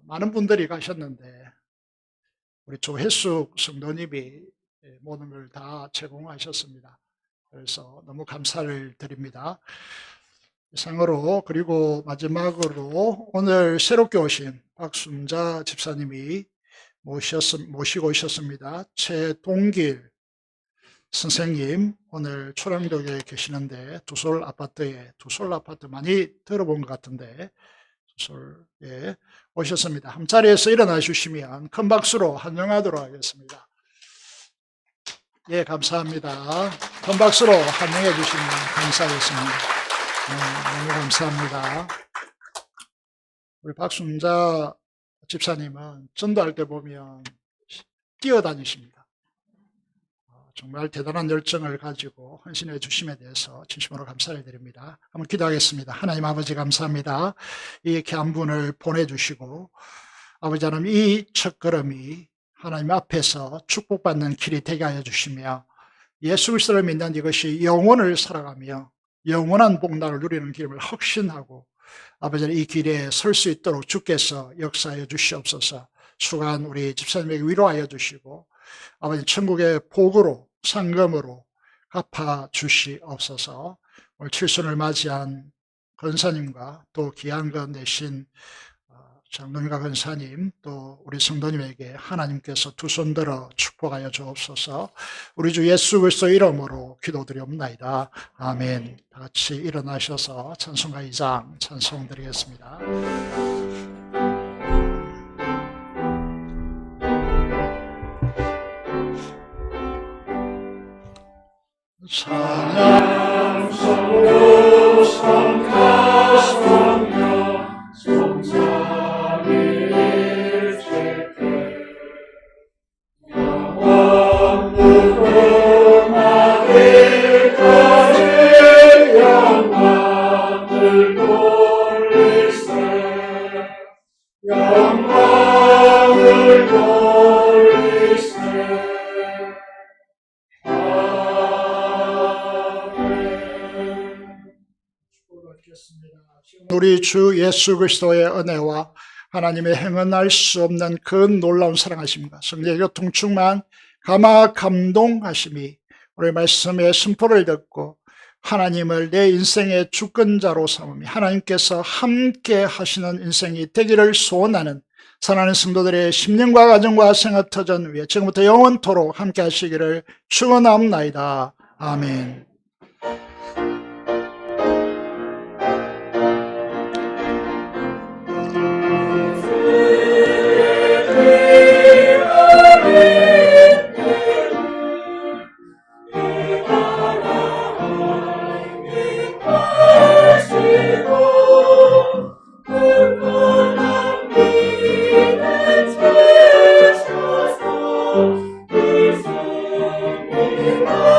C: 많은 분들이 가셨는데 우리 조혜숙 성도님이 모든 걸 다 제공하셨습니다. 그래서 너무 감사를 드립니다. 이상으로 그리고 마지막으로 오늘 새롭게 오신 박순자 집사님이 모시고 오셨습니다. 최동길 선생님 오늘 초량동에 계시는데 두솔 아파트 많이 들어본 것 같은데 두솔에 오셨습니다. 한 자리에서 일어나 주시면 큰 박수로 환영하도록 하겠습니다. 예, 감사합니다. 큰 박수로 환영해 주시면 감사하겠습니다. 너무 감사합니다. 우리 박순자 집사님은 전도할 때 보면 뛰어다니십니다. 정말 대단한 열정을 가지고 헌신해 주심에 대해서 진심으로 감사를 드립니다. 한번 기도하겠습니다. 하나님 아버지 감사합니다. 이 귀한 분을 보내주시고 아버지 하나님 이 첫걸음이 하나님 앞에서 축복받는 길이 되게 하여 주시며 예수 그리스도를 믿는 이것이 영혼을 살아가며 영원한 복락을 누리는 길임을 확신하고 아버지 이 길에 설 수 있도록 주께서 역사하여 주시옵소서. 수고한 우리 집사님에게 위로하여 주시고 아버지 천국의 복으로 상금으로 갚아 주시옵소서. 오늘 칠순을 맞이한 권사님과 또 귀한 것 내신 장로님과 권사님 또 우리 성도님에게 하나님께서 두 손 들어 축복하여 주옵소서. 우리 주 예수 그리스도 이름으로 기도드리옵나이다. 아멘. 다 같이 일어나셔서 찬송가 2장 찬송 드리겠습니다. 찬양 성도 성가성령 성자비일 때 영원 무궁하기까지 영광을 돌리세 영광을 돌리세 우리 주 예수 그리스도의 은혜와 하나님의 행언할 수 없는 그 놀라운 사랑하심과 성령의 교통 충만 감화 감동하심이 우리 말씀의 선포를 듣고 하나님을 내 인생의 주권자로 삼으며 하나님께서 함께 하시는 인생이 되기를 소원하는 사랑하는 성도들의 심령과 가정과 생활 터전 위에 지금부터 영원토록 함께 하시기를 축원하옵나이다. 아멘.
E: 이